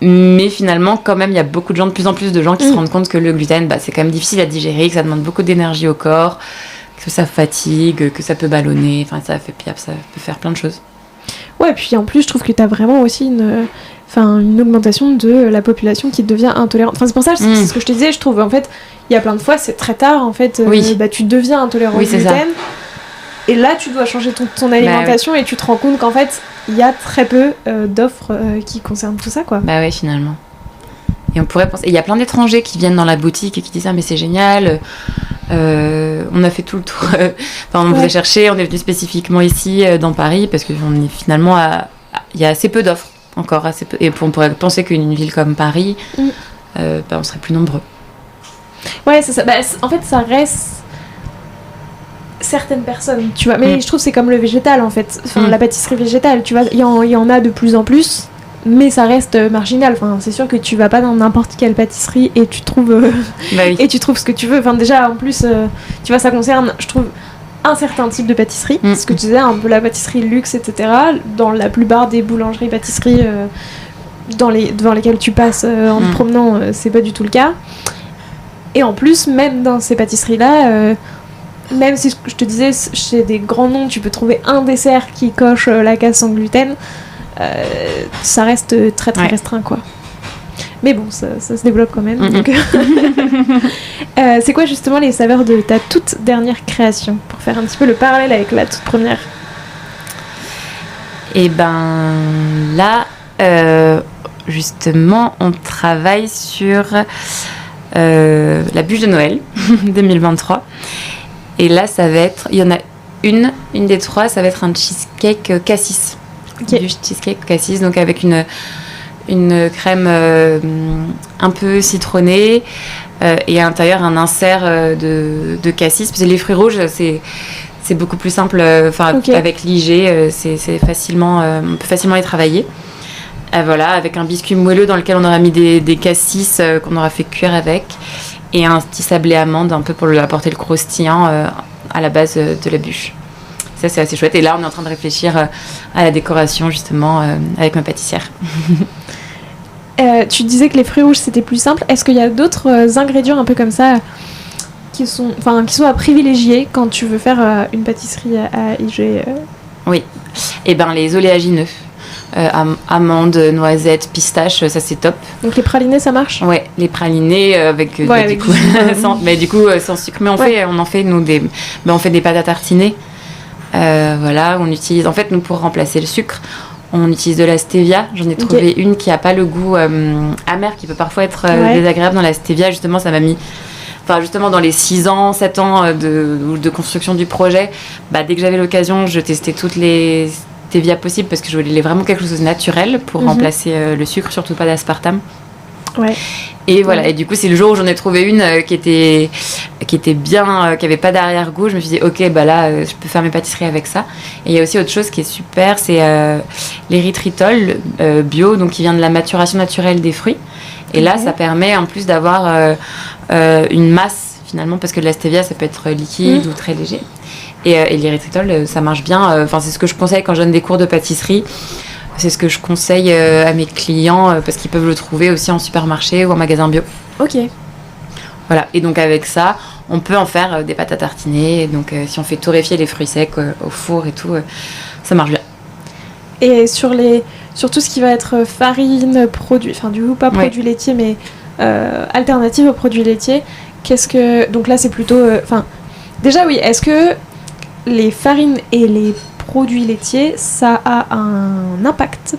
S2: mais finalement, quand même, il y a beaucoup de gens, de plus en plus de gens qui se rendent compte que le gluten, c'est quand même difficile à digérer, que ça demande beaucoup d'énergie au corps, que ça fatigue, que ça peut ballonner, ça peut faire plein de choses.
S1: Ouais, puis en plus, je trouve que t'as vraiment aussi une augmentation de la population qui devient intolérante. Enfin, c'est pour ça, c'est ce que je te disais, je trouve. En fait, il y a plein de fois, c'est très tard, en fait. Tu deviens intolérant au gluten. Ça. Et là, tu dois changer ton alimentation et tu te rends compte qu'en fait, il y a très peu d'offres qui concernent tout ça, quoi.
S2: Bah oui, finalement. Et on pourrait penser... Il y a plein d'étrangers qui viennent dans la boutique et qui disent « Ah, mais c'est génial on a fait tout le tour. On vous a cherché, on est venu spécifiquement ici, dans Paris, parce qu'on est finalement il y a assez peu d'offres, encore assez peu. Et on pourrait penser qu'une ville comme Paris, on serait plus nombreux.
S1: Ouais, c'est ça. En fait, ça reste... certaines personnes, tu vois. Mais je trouve que c'est comme le végétal, en fait. La pâtisserie végétale, tu vois. Il y en a de plus en plus, mais ça reste marginal. C'est sûr que tu vas pas dans n'importe quelle pâtisserie et tu trouves et tu trouves ce que tu veux. Déjà, en plus, tu vois, ça concerne, je trouve, un certain type de pâtisserie. Ce que tu disais, un peu la pâtisserie luxe, etc. Dans la plupart des boulangeries, pâtisseries devant lesquelles tu passes en te promenant, c'est pas du tout le cas. Et en plus, même dans ces pâtisseries-là, même si je te disais, chez des grands noms, tu peux trouver un dessert qui coche la case sans gluten, ça reste très très restreint, quoi. Mais bon, ça se développe quand même. Donc c'est quoi justement les saveurs de ta toute dernière création, pour faire un petit peu le parallèle avec la toute première?
S2: Et ben là, justement, on travaille sur la bûche de Noël 2023. Et là, ça va être... Il y en a une des trois, ça va être un cheesecake cassis. Du cheesecake cassis, donc avec une crème un peu citronnée et à l'intérieur un insert de cassis. Parce que les fruits rouges, c'est beaucoup plus simple. Avec l'IG, c'est facilement... on peut facilement les travailler. Voilà, avec un biscuit moelleux dans lequel on aura mis des cassis qu'on aura fait cuire avec. Et un petit sablé amande un peu pour lui apporter le croustillant à la base de la bûche. Ça, c'est assez chouette. Et là, on est en train de réfléchir à la décoration, justement, avec ma pâtissière.
S1: Tu disais que les fruits rouges, c'était plus simple. Est-ce qu'il y a d'autres ingrédients un peu comme ça qui sont à privilégier quand tu veux faire une pâtisserie à IG
S2: Oui. Et ben les oléagineux. Amandes, noisettes, pistaches, ça c'est top.
S1: Donc les pralinés, ça marche? Ouais,
S2: les pralinés avec du coup sans sucre. Mais on en fait nous on fait des pâtes à tartiner. On utilise nous pour remplacer le sucre, on utilise de la stevia. J'en ai trouvé une qui a pas le goût amer qui peut parfois être désagréable dans la stevia. Justement, ça m'a mis justement dans les 6 ans, 7 ans de construction du projet, dès que j'avais l'occasion, je testais toutes les stevia possibles parce que je voulais vraiment quelque chose de naturel pour remplacer le sucre, surtout pas d'aspartame.
S1: Ouais.
S2: Et voilà, et du coup, c'est le jour où j'en ai trouvé une qui était bien, qui avait pas d'arrière-goût. Je me suis dit, ok, là, je peux faire mes pâtisseries avec ça. Et il y a aussi autre chose qui est super, c'est l'érythritol bio, donc qui vient de la maturation naturelle des fruits. Et là, ça permet en plus d'avoir une masse finalement, parce que de la stevia, ça peut être liquide ou très léger. Et l'érythritol, ça marche bien. C'est ce que je conseille quand je donne des cours de pâtisserie. C'est ce que je conseille à mes clients parce qu'ils peuvent le trouver aussi en supermarché ou en magasin bio.
S1: Ok.
S2: Voilà. Et donc avec ça, on peut en faire des pâtes à tartiner. Donc si on fait torréfier les fruits secs au four et tout, ça marche bien.
S1: Et sur tout ce qui va être farine, produit, du coup pas produits laitiers, mais alternative aux produits laitiers, donc là c'est plutôt... déjà oui, est-ce que les farines et les produits laitiers, ça a un impact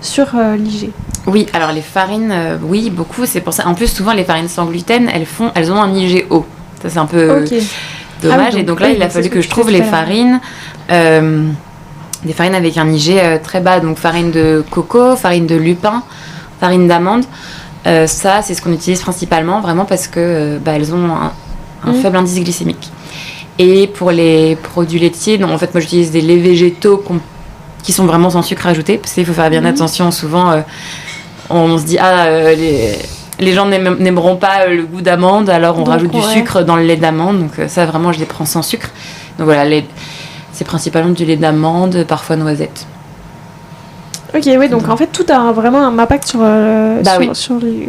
S1: sur l'IG?
S2: Oui, alors les farines, oui, beaucoup, c'est pour ça. En plus, souvent, les farines sans gluten, elles ont un IG haut. Ça, c'est un peu dommage. Et donc là, il a fallu que je trouve les farines, des farines avec un IG très bas. Donc farine de coco, farine de lupin, farine d'amande. Ça, c'est ce qu'on utilise principalement, vraiment parce que elles ont un faible indice glycémique. Et pour les produits laitiers, en fait, moi, j'utilise des laits végétaux qui sont vraiment sans sucre ajouté, parce qu'il faut faire bien attention. Souvent, on se dit, les gens n'aimeront pas le goût d'amande, alors on rajoute du sucre dans le lait d'amande. Donc ça, vraiment, je les prends sans sucre. Donc voilà, c'est principalement du lait d'amande, parfois noisette.
S1: Ok, oui, donc en fait, tout a vraiment un impact sur les...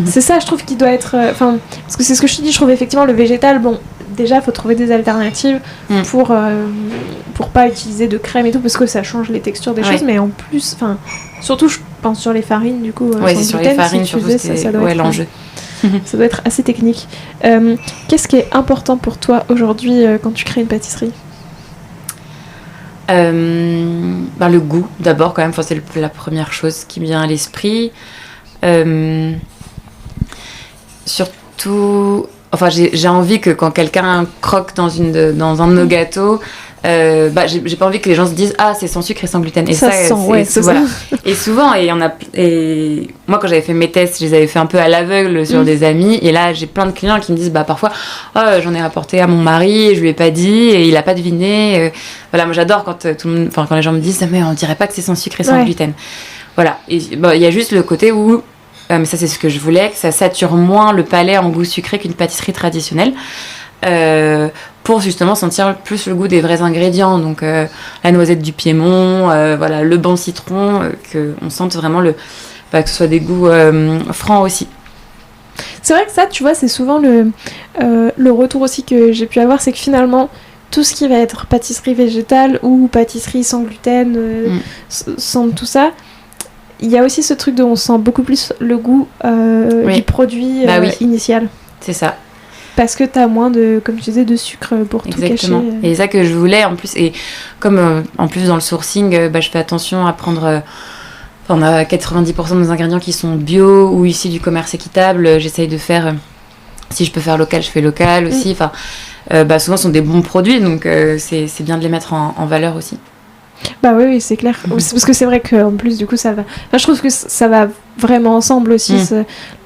S1: C'est ça, je trouve, qui doit être... parce que c'est ce que je te dis, je trouve effectivement le végétal, déjà, il faut trouver des alternatives pour pas utiliser de crème et tout, parce que ça change les textures des choses, mais en plus, Surtout, je pense sur les farines, du coup.
S2: Ouais, c'est sur les farines, surtout,
S1: ça doit être
S2: l'enjeu.
S1: Ça doit être assez technique. Qu'est-ce qui est important pour toi aujourd'hui quand tu crées une pâtisserie ?
S2: Le goût, d'abord, quand même. Enfin, c'est la première chose qui me vient à l'esprit. Surtout... Enfin, j'ai envie que quand quelqu'un croque dans un de nos gâteaux... j'ai pas envie que les gens se disent c'est sans sucre et sans gluten, et
S1: ça se sent, c'est
S2: voilà. Et souvent, et moi quand j'avais fait mes tests, je les avais fait un peu à l'aveugle sur des amis, et là j'ai plein de clients qui me disent parfois j'en ai apporté à mon mari et je lui ai pas dit et il a pas deviné, voilà. Moi j'adore quand quand les gens me disent mais on dirait pas que c'est sans sucre et sans gluten, voilà. Et il y a juste le côté où mais ça c'est ce que je voulais, que ça sature moins le palais en goût sucré qu'une pâtisserie traditionnelle, pour justement sentir plus le goût des vrais ingrédients, donc la noisette du Piémont, voilà, le bon citron, qu'on sente vraiment que ce soit des goûts francs aussi.
S1: C'est vrai que ça, tu vois, c'est souvent le retour aussi que j'ai pu avoir, c'est que finalement tout ce qui va être pâtisserie végétale ou pâtisserie sans gluten, sans tout ça, il y a aussi ce truc de on sent beaucoup plus le goût du produit initial.
S2: C'est ça.
S1: Parce que t'as moins de, comme je disais, de sucre pour tout cacher.
S2: Exactement. Et c'est ça que je voulais en plus. Et comme en plus dans le sourcing, je fais attention à prendre... on a 90% de nos ingrédients qui sont bio ou issus du commerce équitable. J'essaye de faire... si je peux faire local, je fais local aussi. Enfin, souvent, ce sont des bons produits. Donc, c'est bien de les mettre en valeur aussi.
S1: Oui, c'est clair. Parce que c'est vrai qu'en plus, du coup, ça va... Enfin, je trouve que ça va vraiment ensemble aussi,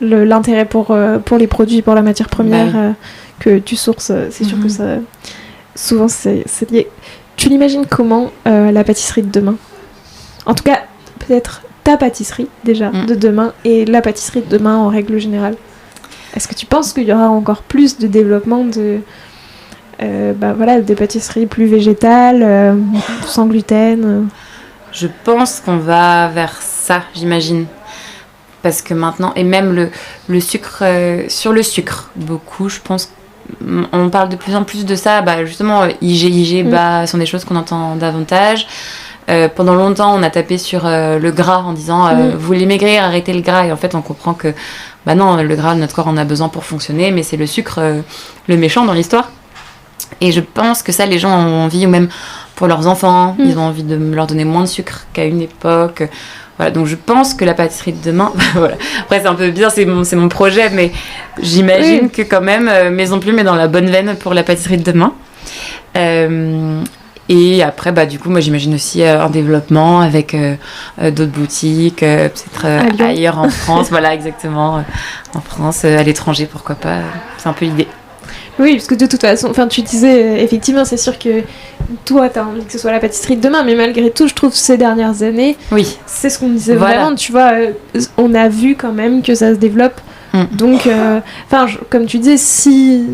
S1: l'intérêt pour les produits, pour la matière première que tu sources. C'est sûr que ça... Souvent, c'est lié. Tu l'imagines comment, la pâtisserie de demain ? En tout cas, peut-être ta pâtisserie, déjà, de demain, et la pâtisserie de demain en règle générale. Est-ce que tu penses qu'il y aura encore plus de développement des pâtisseries plus végétales, sans gluten.
S2: Je pense qu'on va vers ça, j'imagine. Parce que maintenant, et même le sucre, sur le sucre, beaucoup, je pense, on parle de plus en plus de ça. Justement, IG, sont des choses qu'on entend davantage. Pendant longtemps, on a tapé sur le gras en disant vous voulez maigrir, arrêtez le gras. Et en fait, on comprend que non, le gras, notre corps en a besoin pour fonctionner, mais c'est le sucre, le méchant dans l'histoire. Et je pense que ça, les gens ont envie, ou même pour leurs enfants, ils ont envie de leur donner moins de sucre qu'à une époque. Voilà, donc je pense que la pâtisserie de demain, voilà. Après c'est un peu bizarre, c'est mon projet, mais j'imagine que quand même Maison Plume est dans la bonne veine pour la pâtisserie de demain. Et après, du coup, moi j'imagine aussi un développement avec d'autres boutiques, peut-être ailleurs en France, voilà, exactement, en France, à l'étranger, pourquoi pas, c'est un peu l'idée.
S1: Oui, parce que de toute façon, tu disais, effectivement, c'est sûr que toi, t'as envie que ce soit la pâtisserie de demain, mais malgré tout, je trouve ces dernières années, c'est ce qu'on disait vraiment, tu vois, on a vu quand même que ça se développe. Donc, comme tu disais, si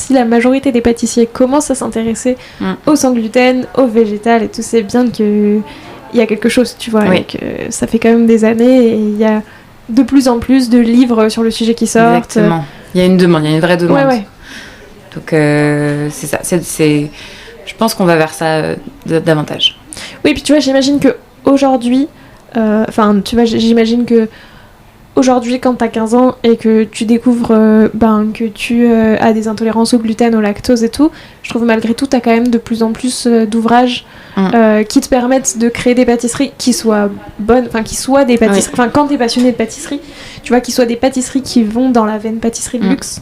S1: la majorité des pâtissiers commencent à s'intéresser au sans gluten, au végétal et tout, c'est bien qu'il y a quelque chose, tu vois, et que ça fait quand même des années, et il y a de plus en plus de livres sur le sujet qui sortent.
S2: Exactement. Il y a une demande, il y a une vraie demande.
S1: Ouais.
S2: Donc c'est ça. Je pense qu'on va vers ça davantage.
S1: Oui, puis tu vois, j'imagine que aujourd'hui, j'imagine que aujourd'hui, quand t'as 15 ans et que tu découvres que tu as des intolérances au gluten, au lactose et tout, je trouve malgré tout, t'as quand même de plus en plus d'ouvrages qui te permettent de créer des pâtisseries qui soient bonnes, qui soient des pâtisseries... Enfin, quand t'es passionné de pâtisserie, tu vois, qui soient des pâtisseries qui vont dans la veine pâtisserie de luxe,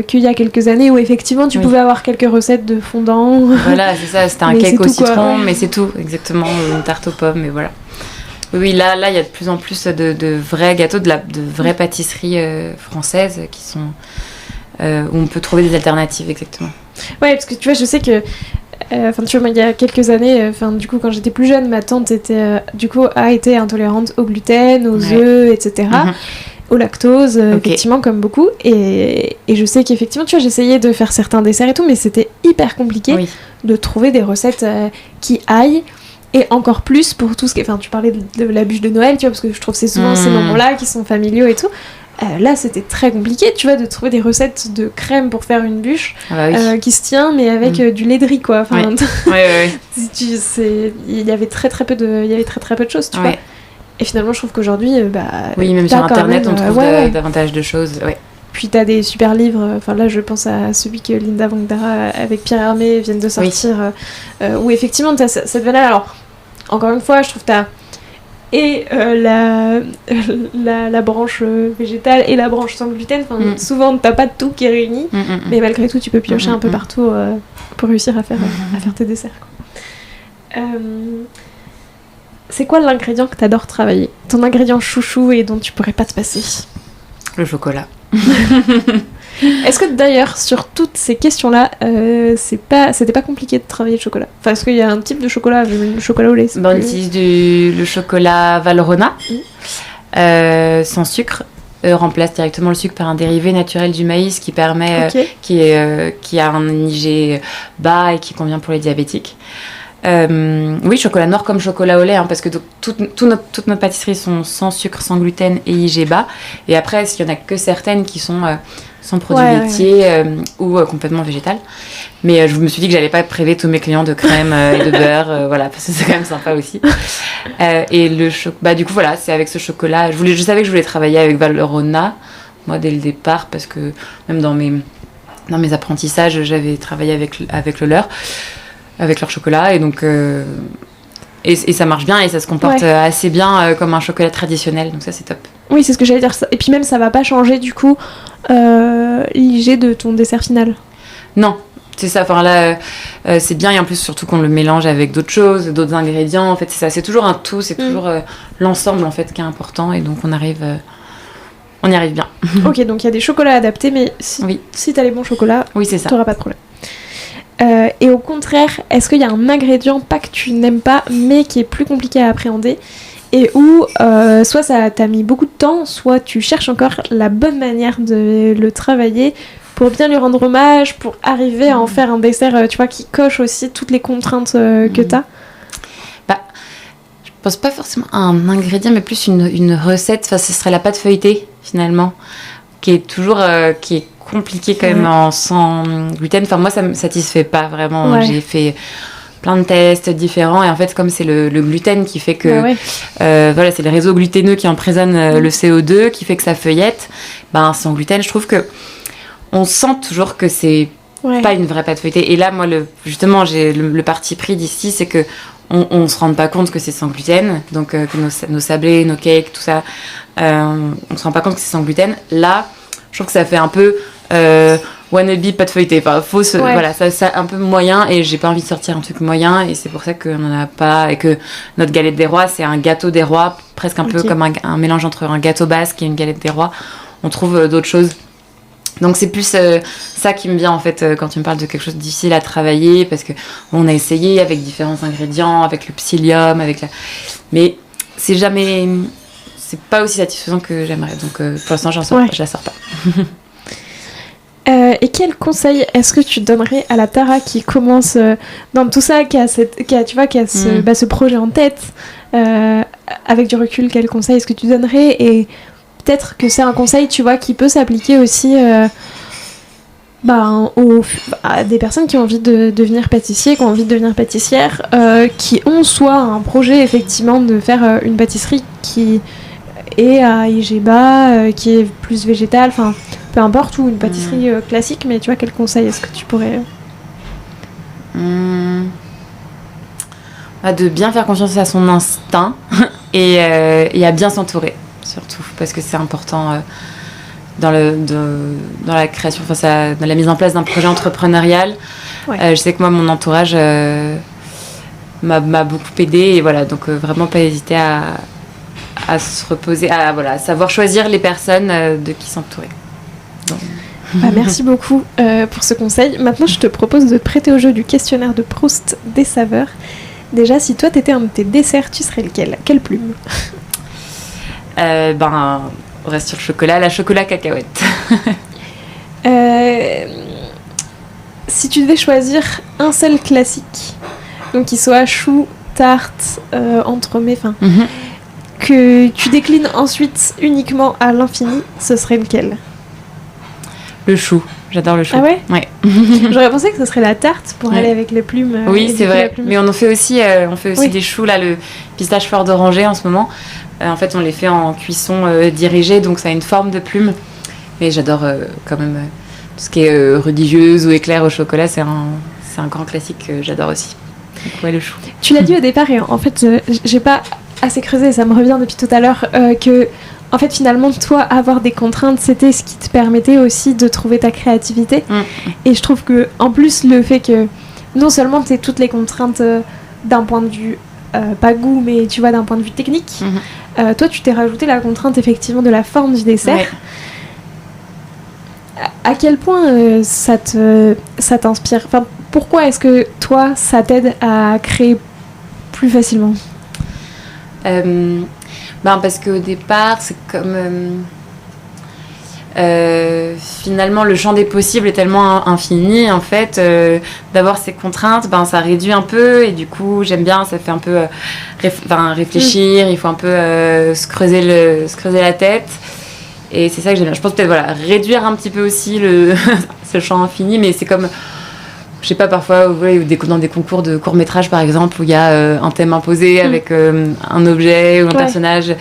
S1: qu'il y a quelques années où effectivement tu pouvais avoir quelques recettes de fondant. Voilà, c'est ça, c'était un cake au citron, mais c'est tout, exactement, une tarte aux pommes, mais voilà. Oui, là, il y a de plus en plus de vrais gâteaux, de vraies pâtisseries françaises qui sont où on peut trouver des alternatives, exactement. Ouais, parce que tu vois, je sais que, tu vois, il y a quelques années, du coup, quand j'étais plus jeune, ma tante a été intolérante au gluten, aux œufs, etc. Au lactose, effectivement, comme beaucoup. Et je sais qu'effectivement, tu vois, j'essayais de faire certains desserts et tout, mais c'était hyper compliqué de trouver des recettes qui aillent. Et encore plus pour tout ce qui est... tu parlais de la bûche de Noël, tu vois, parce que je trouve que c'est souvent ces moments-là qui sont familiaux et tout. Là, c'était très compliqué, tu vois, de trouver des recettes de crème pour faire une bûche qui se tient, mais avec du lait de riz, quoi. Enfin, il y avait très peu de choses, tu vois. Et finalement, je trouve qu'aujourd'hui,
S2: même sur Internet, on trouve davantage de choses. Ouais.
S1: Puis t'as des super livres. Enfin là, je pense à celui que Linda Vangdara avec Pierre Hermé viennent de sortir, où effectivement t'as cette valeur. Alors, encore une fois, je trouve t'as et la branche végétale et la branche sans gluten. Souvent, t'as pas tout qui est réuni, mais malgré tout, tu peux piocher un peu partout pour réussir à faire tes desserts, quoi. C'est quoi l'ingrédient que t'adores travailler ? Ton ingrédient chouchou et dont tu pourrais pas te passer ?
S2: Le chocolat.
S1: Est-ce que d'ailleurs, sur toutes ces questions-là, c'était pas compliqué de travailler le chocolat ? Enfin, est-ce qu'il y a un type de chocolat, le chocolat au lait ?
S2: On utilise le chocolat Valrhona, sans sucre. Remplace directement le sucre par un dérivé naturel du maïs qui permet, qui a un IG bas et qui convient pour les diabétiques. Oui, chocolat noir comme chocolat au lait, parce que toutes nos pâtisseries sont sans sucre, sans gluten et IG bas. Et après, il y en a que certaines qui sont sans produits laitiers ou complètement végétales. Mais je me suis dit que j'allais pas priver tous mes clients de crème et de beurre, parce que c'est quand même sympa aussi. Et du coup, voilà, c'est avec ce chocolat. Je savais que je voulais travailler avec Valrhona, moi, dès le départ, parce que même dans mes apprentissages, j'avais travaillé avec le leur. Avec leur chocolat, et donc et ça marche bien et ça se comporte assez bien comme un chocolat traditionnel, donc ça c'est top.
S1: Oui, c'est ce que j'allais dire, et puis même ça va pas changer du coup l'IG de ton dessert final.
S2: Non, c'est ça, c'est bien, et en plus surtout qu'on le mélange avec d'autres choses, d'autres ingrédients, en fait c'est ça, c'est toujours un tout, c'est toujours l'ensemble en fait qui est important, et donc on y arrive bien.
S1: Ok, donc il y a des chocolats adaptés, mais si t'as les bons chocolats,
S2: c'est ça.
S1: T'auras pas de problème. Et au contraire, est-ce qu'il y a un ingrédient, pas que tu n'aimes pas, mais qui est plus compliqué à appréhender, et où soit ça t'a mis beaucoup de temps, soit tu cherches encore la bonne manière de le travailler pour bien lui rendre hommage, pour arriver à en faire un dessert, tu vois, qui coche aussi toutes les contraintes que t'as ?
S2: Je pense pas forcément à un ingrédient, mais plus une recette. Enfin, ce serait la pâte feuilletée, finalement, qui est toujours qui est compliqué quand même sans gluten. Enfin, moi, ça me satisfait pas vraiment. J'ai fait plein de tests différents, et en fait, comme c'est le gluten qui fait que c'est les réseaux gluténeux qui emprisonnent le CO2, qui fait que ça feuillette, sans gluten, je trouve que on sent toujours que c'est pas une vraie pâte feuilletée. Et là, moi, justement, j'ai le parti pris d'ici, c'est que on se rend pas compte que c'est sans gluten, donc que nos sablés, nos cakes, tout ça, on se rend pas compte que c'est sans gluten. Là, je trouve que ça fait un peu wannabe pâte feuilletée, fausse, ça un peu moyen, et j'ai pas envie de sortir un truc moyen, et c'est pour ça qu'on en a pas, et que notre galette des rois, c'est un gâteau des rois, presque un peu comme un mélange entre un gâteau basque et une galette des rois. On trouve d'autres choses. Donc c'est plus ça qui me vient en fait quand tu me parles de quelque chose de difficile à travailler, parce que on a essayé avec différents ingrédients, avec le psyllium, mais c'est pas aussi satisfaisant que j'aimerais. Donc pour l'instant je la sors pas.
S1: Et quel conseil est-ce que tu donnerais à la Tara qui commence dans tout ça, qui a ce projet en tête, avec du recul, quel conseil est-ce que tu donnerais? Et peut-être que c'est un conseil, tu vois, qui peut s'appliquer aussi à des personnes qui ont envie de devenir pâtissier, qui ont envie de devenir pâtissière, qui ont soit un projet effectivement de faire une pâtisserie qui est à IG bas, qui est plus végétale, enfin peu importe, ou une pâtisserie classique, mais tu vois, quel conseil est-ce que tu pourrais...
S2: De bien faire confiance à son instinct et à bien s'entourer, surtout, parce que c'est important dans la création, dans la mise en place d'un projet entrepreneurial. Je sais que moi, mon entourage m'a beaucoup aidée, et voilà, donc vraiment pas hésiter à se reposer, à savoir choisir les personnes de qui s'entourer.
S1: Merci beaucoup pour ce conseil. Maintenant, je te propose de te prêter au jeu du questionnaire de Proust des saveurs. Déjà, si toi, t'étais un de tes desserts, tu serais lequel? Quelle plume?
S2: On reste sur le chocolat, la chocolat cacahuète.
S1: Si tu devais choisir un seul classique, donc qui soit chou, tarte, entremets, que tu déclines ensuite uniquement à l'infini, ce serait lequel?
S2: Le chou. J'adore le chou.
S1: Ah ouais?
S2: Ouais.
S1: J'aurais pensé que ce serait la tarte pour aller avec les plumes.
S2: Oui, c'est vrai. Mais on en fait aussi, des choux, là, le pistache fleur d'oranger en ce moment. En fait, on les fait en cuisson dirigée, donc ça a une forme de plume. Mais j'adore quand même tout ce qui est religieuse ou éclair au chocolat. C'est un grand classique que j'adore aussi. Donc, ouais, le chou.
S1: Tu l'as dit au départ, et en fait, j'ai pas assez creusé, ça me revient depuis tout à l'heure, que en fait, finalement, toi, avoir des contraintes, c'était ce qui te permettait aussi de trouver ta créativité. Et je trouve que, en plus, le fait que non seulement tu aies toutes les contraintes d'un point de vue, pas goût, mais tu vois, d'un point de vue technique, toi, tu t'es rajouté la contrainte, effectivement, de la forme du dessert. Ouais. À quel point ça t'inspire? Enfin, pourquoi est-ce que, toi, ça t'aide à créer plus facilement?
S2: Parce qu'au départ, c'est comme... finalement, le champ des possibles est tellement infini, en fait. D'avoir ces contraintes, ça réduit un peu. Et du coup, j'aime bien, ça fait un peu réfléchir. Il faut un peu se creuser la tête. Et c'est ça que j'aime bien. Je pense peut-être réduire un petit peu aussi ce champ infini. Mais c'est comme... Je sais pas, parfois, dans des concours de court-métrage, par exemple, où il y a un thème imposé avec un objet ou un personnage.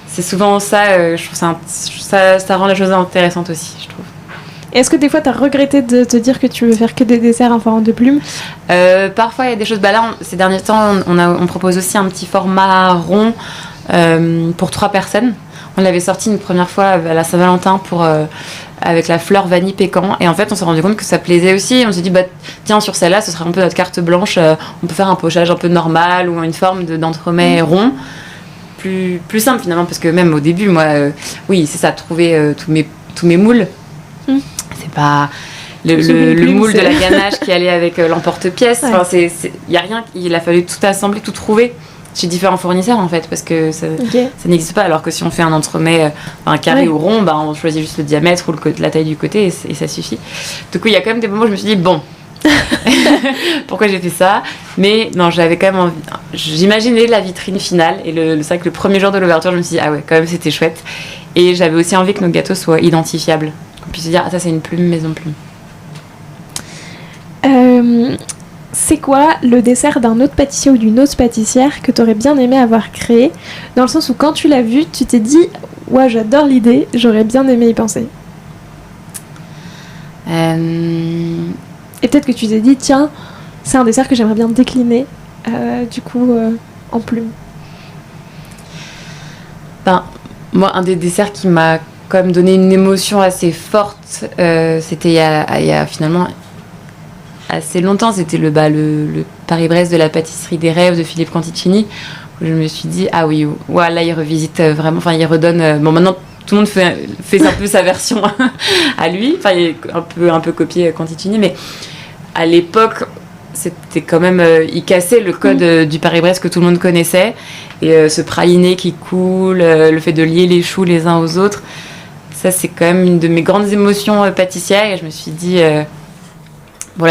S2: C'est souvent ça, je trouve ça rend la chose intéressante aussi, je trouve.
S1: Est-ce que des fois, tu as regretté de te dire que tu veux faire que des desserts en forme de plume?
S2: Parfois, il y a des choses... Là, ces derniers temps, on propose aussi un petit format rond pour 3 personnes. On l'avait sorti une première fois à la Saint-Valentin avec la fleur vanille pécan, et en fait on s'est rendu compte que ça plaisait aussi. On s'est dit tiens, sur celle-là ce sera un peu notre carte blanche, on peut faire un pochage un peu normal ou une forme d'entremets rond, plus simple finalement, parce que même au début moi oui c'est ça, trouver tous mes moules, c'est pas le moule de la ganache qui allait avec l'emporte-pièce, y a rien, il a fallu tout assembler, tout trouver chez différents fournisseurs en fait, parce que ça n'existe pas. Alors que si on fait un entremets carré ou rond, on choisit juste le diamètre ou la taille du côté et ça suffit. Du coup il y a quand même des moments où je me suis dit pourquoi j'ai fait ça, mais non, j'avais quand même envie, j'imaginais la vitrine finale, et c'est vrai que le premier jour de l'ouverture je me suis dit quand même c'était chouette, et j'avais aussi envie que nos gâteaux soient identifiables, qu'on puisse se dire ça c'est une plume maison plume.
S1: C'est quoi le dessert d'un autre pâtissier ou d'une autre pâtissière que tu aurais bien aimé avoir créé, dans le sens où quand tu l'as vu, tu t'es dit ouais, j'adore l'idée, j'aurais bien aimé y penser? Et peut-être que tu t'es dit tiens, c'est un dessert que j'aimerais bien décliner en plume.
S2: Moi, un des desserts qui m'a quand même donné une émotion assez forte, c'était il y a finalement assez longtemps, c'était le Paris-Brest de la pâtisserie des rêves de Philippe Canticini, où je me suis dit là il revisite vraiment, il redonne, maintenant tout le monde fait un peu sa version à lui, il est un peu copié Canticini, mais à l'époque c'était quand même, il cassait le code du Paris-Brest que tout le monde connaissait, et ce praliné qui coule, le fait de lier les choux les uns aux autres, ça c'est quand même une de mes grandes émotions pâtissières, et je me suis dit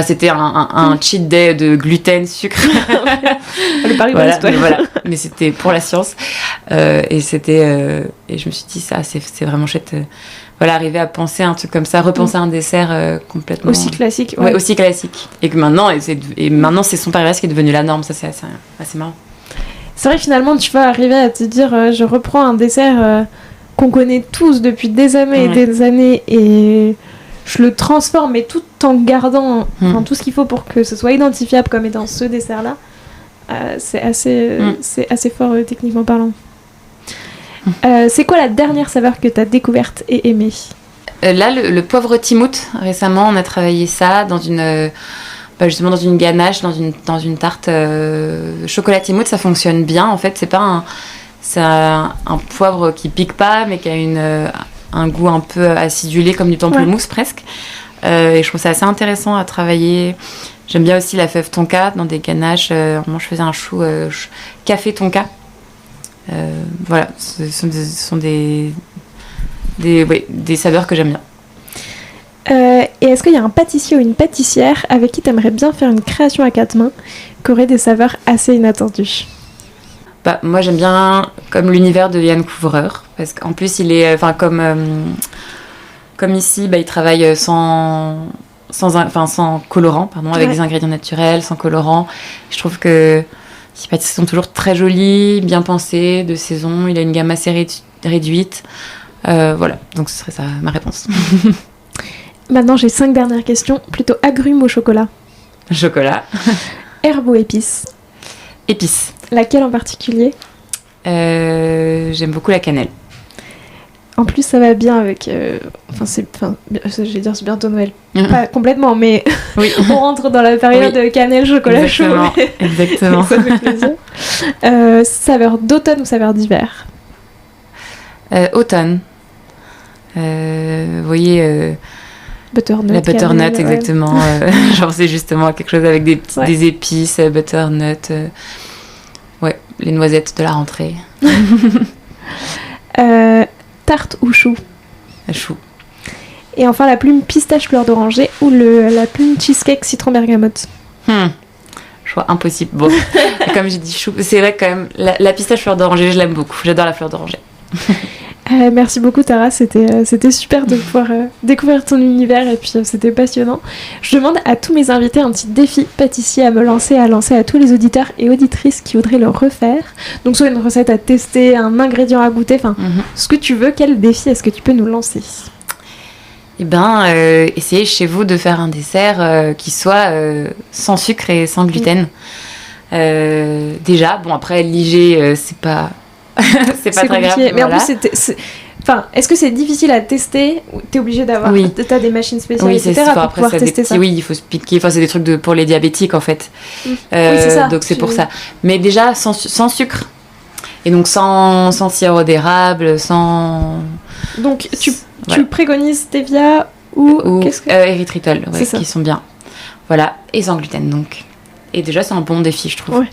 S2: c'était un cheat day de gluten, sucre.
S1: Le Paris-Brest,
S2: mais c'était pour la science. Et je me suis dit, ça, c'est vraiment chouette. Arriver à penser un truc comme ça, repenser un dessert complètement...
S1: Aussi classique.
S2: Ouais, aussi classique. Et que maintenant, maintenant c'est son Paris-Brest qui est devenu la norme. Ça, c'est assez marrant.
S1: C'est vrai que finalement, tu vas arriver à te dire, je reprends un dessert qu'on connaît tous depuis des années et des années, et... je le transforme, mais tout en gardant tout ce qu'il faut pour que ce soit identifiable comme étant ce dessert-là. C'est assez fort techniquement parlant. C'est quoi la dernière saveur que tu as découverte et aimée?
S2: Là, le poivre Timout. Récemment, on a travaillé ça justement dans une ganache, dans une tarte chocolat Timout. Ça fonctionne bien. En fait, c'est un poivre qui pique pas, mais qui a un goût un peu acidulé, comme du pamplemousse presque. Et je trouve ça assez intéressant à travailler. J'aime bien aussi la fève tonka dans des ganaches. Moi, je faisais un chou café tonka. Ce sont des saveurs que j'aime bien.
S1: Et est-ce qu'il y a un pâtissier ou une pâtissière avec qui tu aimerais bien faire une création à 4 mains qui aurait des saveurs assez inattendues?
S2: moi j'aime bien comme l'univers de Yann Couvreur, parce qu'en plus il est, comme ici, il travaille sans colorant, avec des ingrédients naturels, sans colorant. Je trouve que ces pâtisseries sont toujours très jolies, bien pensées, de saison. Il a une gamme assez réduite. Voilà, donc ce serait ça ma réponse.
S1: Maintenant, j'ai 5 dernières questions. Plutôt agrumes ou chocolat?
S2: Chocolat.
S1: Herbe ou épice?
S2: Épice.
S1: Laquelle en particulier?
S2: J'aime beaucoup la cannelle.
S1: En plus, ça va bien avec... je vais dire, c'est bientôt Noël. Pas complètement, mais
S2: oui.
S1: On rentre dans la période de cannelle, chocolat chaud.
S2: Exactement.
S1: Ça fait plaisir. Saveur d'automne ou saveur d'hiver?
S2: Automne. Vous voyez...
S1: butternut.
S2: La butternut,
S1: cannelle,
S2: exactement.
S1: Ouais.
S2: Genre, c'est justement quelque chose avec des épices, butternut. Les noisettes de la rentrée.
S1: Tarte ou chou?
S2: Chou.
S1: Et enfin, la plume pistache fleur d'oranger ou la plume cheesecake citron bergamote?
S2: Choix impossible. Bon, comme j'ai dit chou, c'est vrai que quand même, la pistache fleur d'oranger, je l'aime beaucoup. J'adore la fleur d'oranger.
S1: Merci beaucoup Tara, c'était super de pouvoir découvrir ton univers et puis c'était passionnant. Je demande à tous mes invités un petit défi pâtissier à lancer à tous les auditeurs et auditrices qui voudraient le refaire. Donc soit une recette à tester, un ingrédient à goûter, ce que tu veux. Quel défi est-ce que tu peux nous lancer?
S2: Essayez chez vous de faire un dessert qui soit sans sucre et sans gluten. Déjà, bon après l'IG c'est pas... c'est pas très grave.
S1: Mais en plus, est-ce que c'est difficile à tester? T'es obligé d'avoir...
S2: Oui.
S1: T'as des machines spéciales, etc. pour pouvoir tester ça.
S2: Oui, il faut se piquer. Enfin, c'est des trucs pour les diabétiques, en fait.
S1: Oui, c'est ça.
S2: Donc, c'est pour ça. Mais déjà, sans sucre. Et donc, sans sirop d'érable, sans...
S1: Donc, tu préconises stevia ou qu'est-ce que...
S2: érythritol, qui sont bien. Voilà. Et sans gluten, donc. Et déjà, c'est un bon défi, je trouve.
S1: Ouais.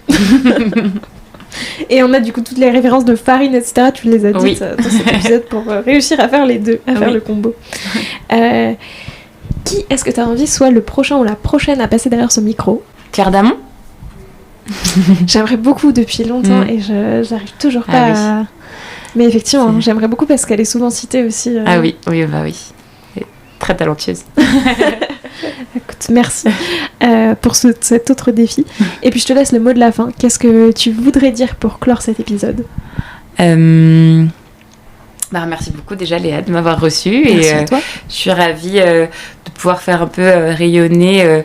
S1: Et on a du coup toutes les références de farine, etc. Tu les as dites dans cet épisode pour réussir à faire les deux, faire le combo. Qui est-ce que tu as envie soit le prochain ou la prochaine à passer derrière ce micro?
S2: Claire Damon.
S1: J'aimerais beaucoup depuis longtemps et j'arrive toujours pas à... Mais effectivement, j'aimerais beaucoup parce qu'elle est souvent citée aussi.
S2: Ah oui. Elle est très talentueuse.
S1: Écoute, merci pour cet autre défi. Et puis je te laisse le mot de la fin. Qu'est-ce que tu voudrais dire pour clore cet épisode?
S2: Merci beaucoup déjà Léa de m'avoir reçue.
S1: Merci à toi.
S2: Je suis ravie de pouvoir faire un peu rayonner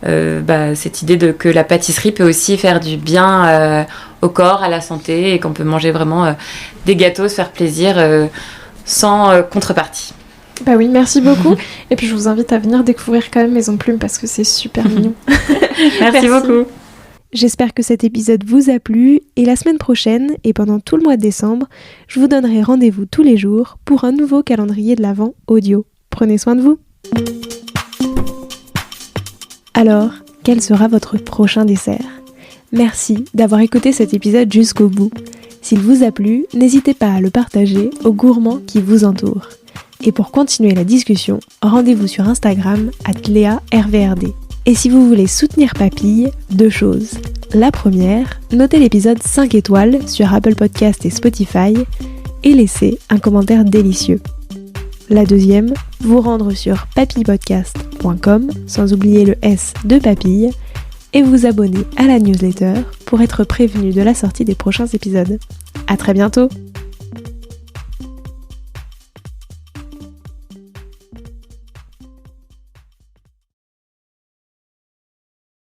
S2: cette idée que la pâtisserie peut aussi faire du bien au corps, à la santé, et qu'on peut manger vraiment des gâteaux, se faire plaisir sans contrepartie.
S1: Bah oui, merci beaucoup. Et puis je vous invite à venir découvrir quand même Maison Plume parce que c'est super mignon.
S2: Merci beaucoup.
S1: J'espère que cet épisode vous a plu et la semaine prochaine et pendant tout le mois de décembre, je vous donnerai rendez-vous tous les jours pour un nouveau calendrier de l'Avent audio. Prenez soin de vous. Alors, quel sera votre prochain dessert? Merci d'avoir écouté cet épisode jusqu'au bout. S'il vous a plu, n'hésitez pas à le partager aux gourmands qui vous entourent. Et pour continuer la discussion, rendez-vous sur Instagram @LéaRVRD. Et si vous voulez soutenir Papille, 2 choses. La première, notez l'épisode 5 étoiles sur Apple Podcast et Spotify et laissez un commentaire délicieux. La deuxième, vous rendre sur papillepodcast.com sans oublier le S de Papille et vous abonner à la newsletter pour être prévenu de la sortie des prochains épisodes. À très bientôt!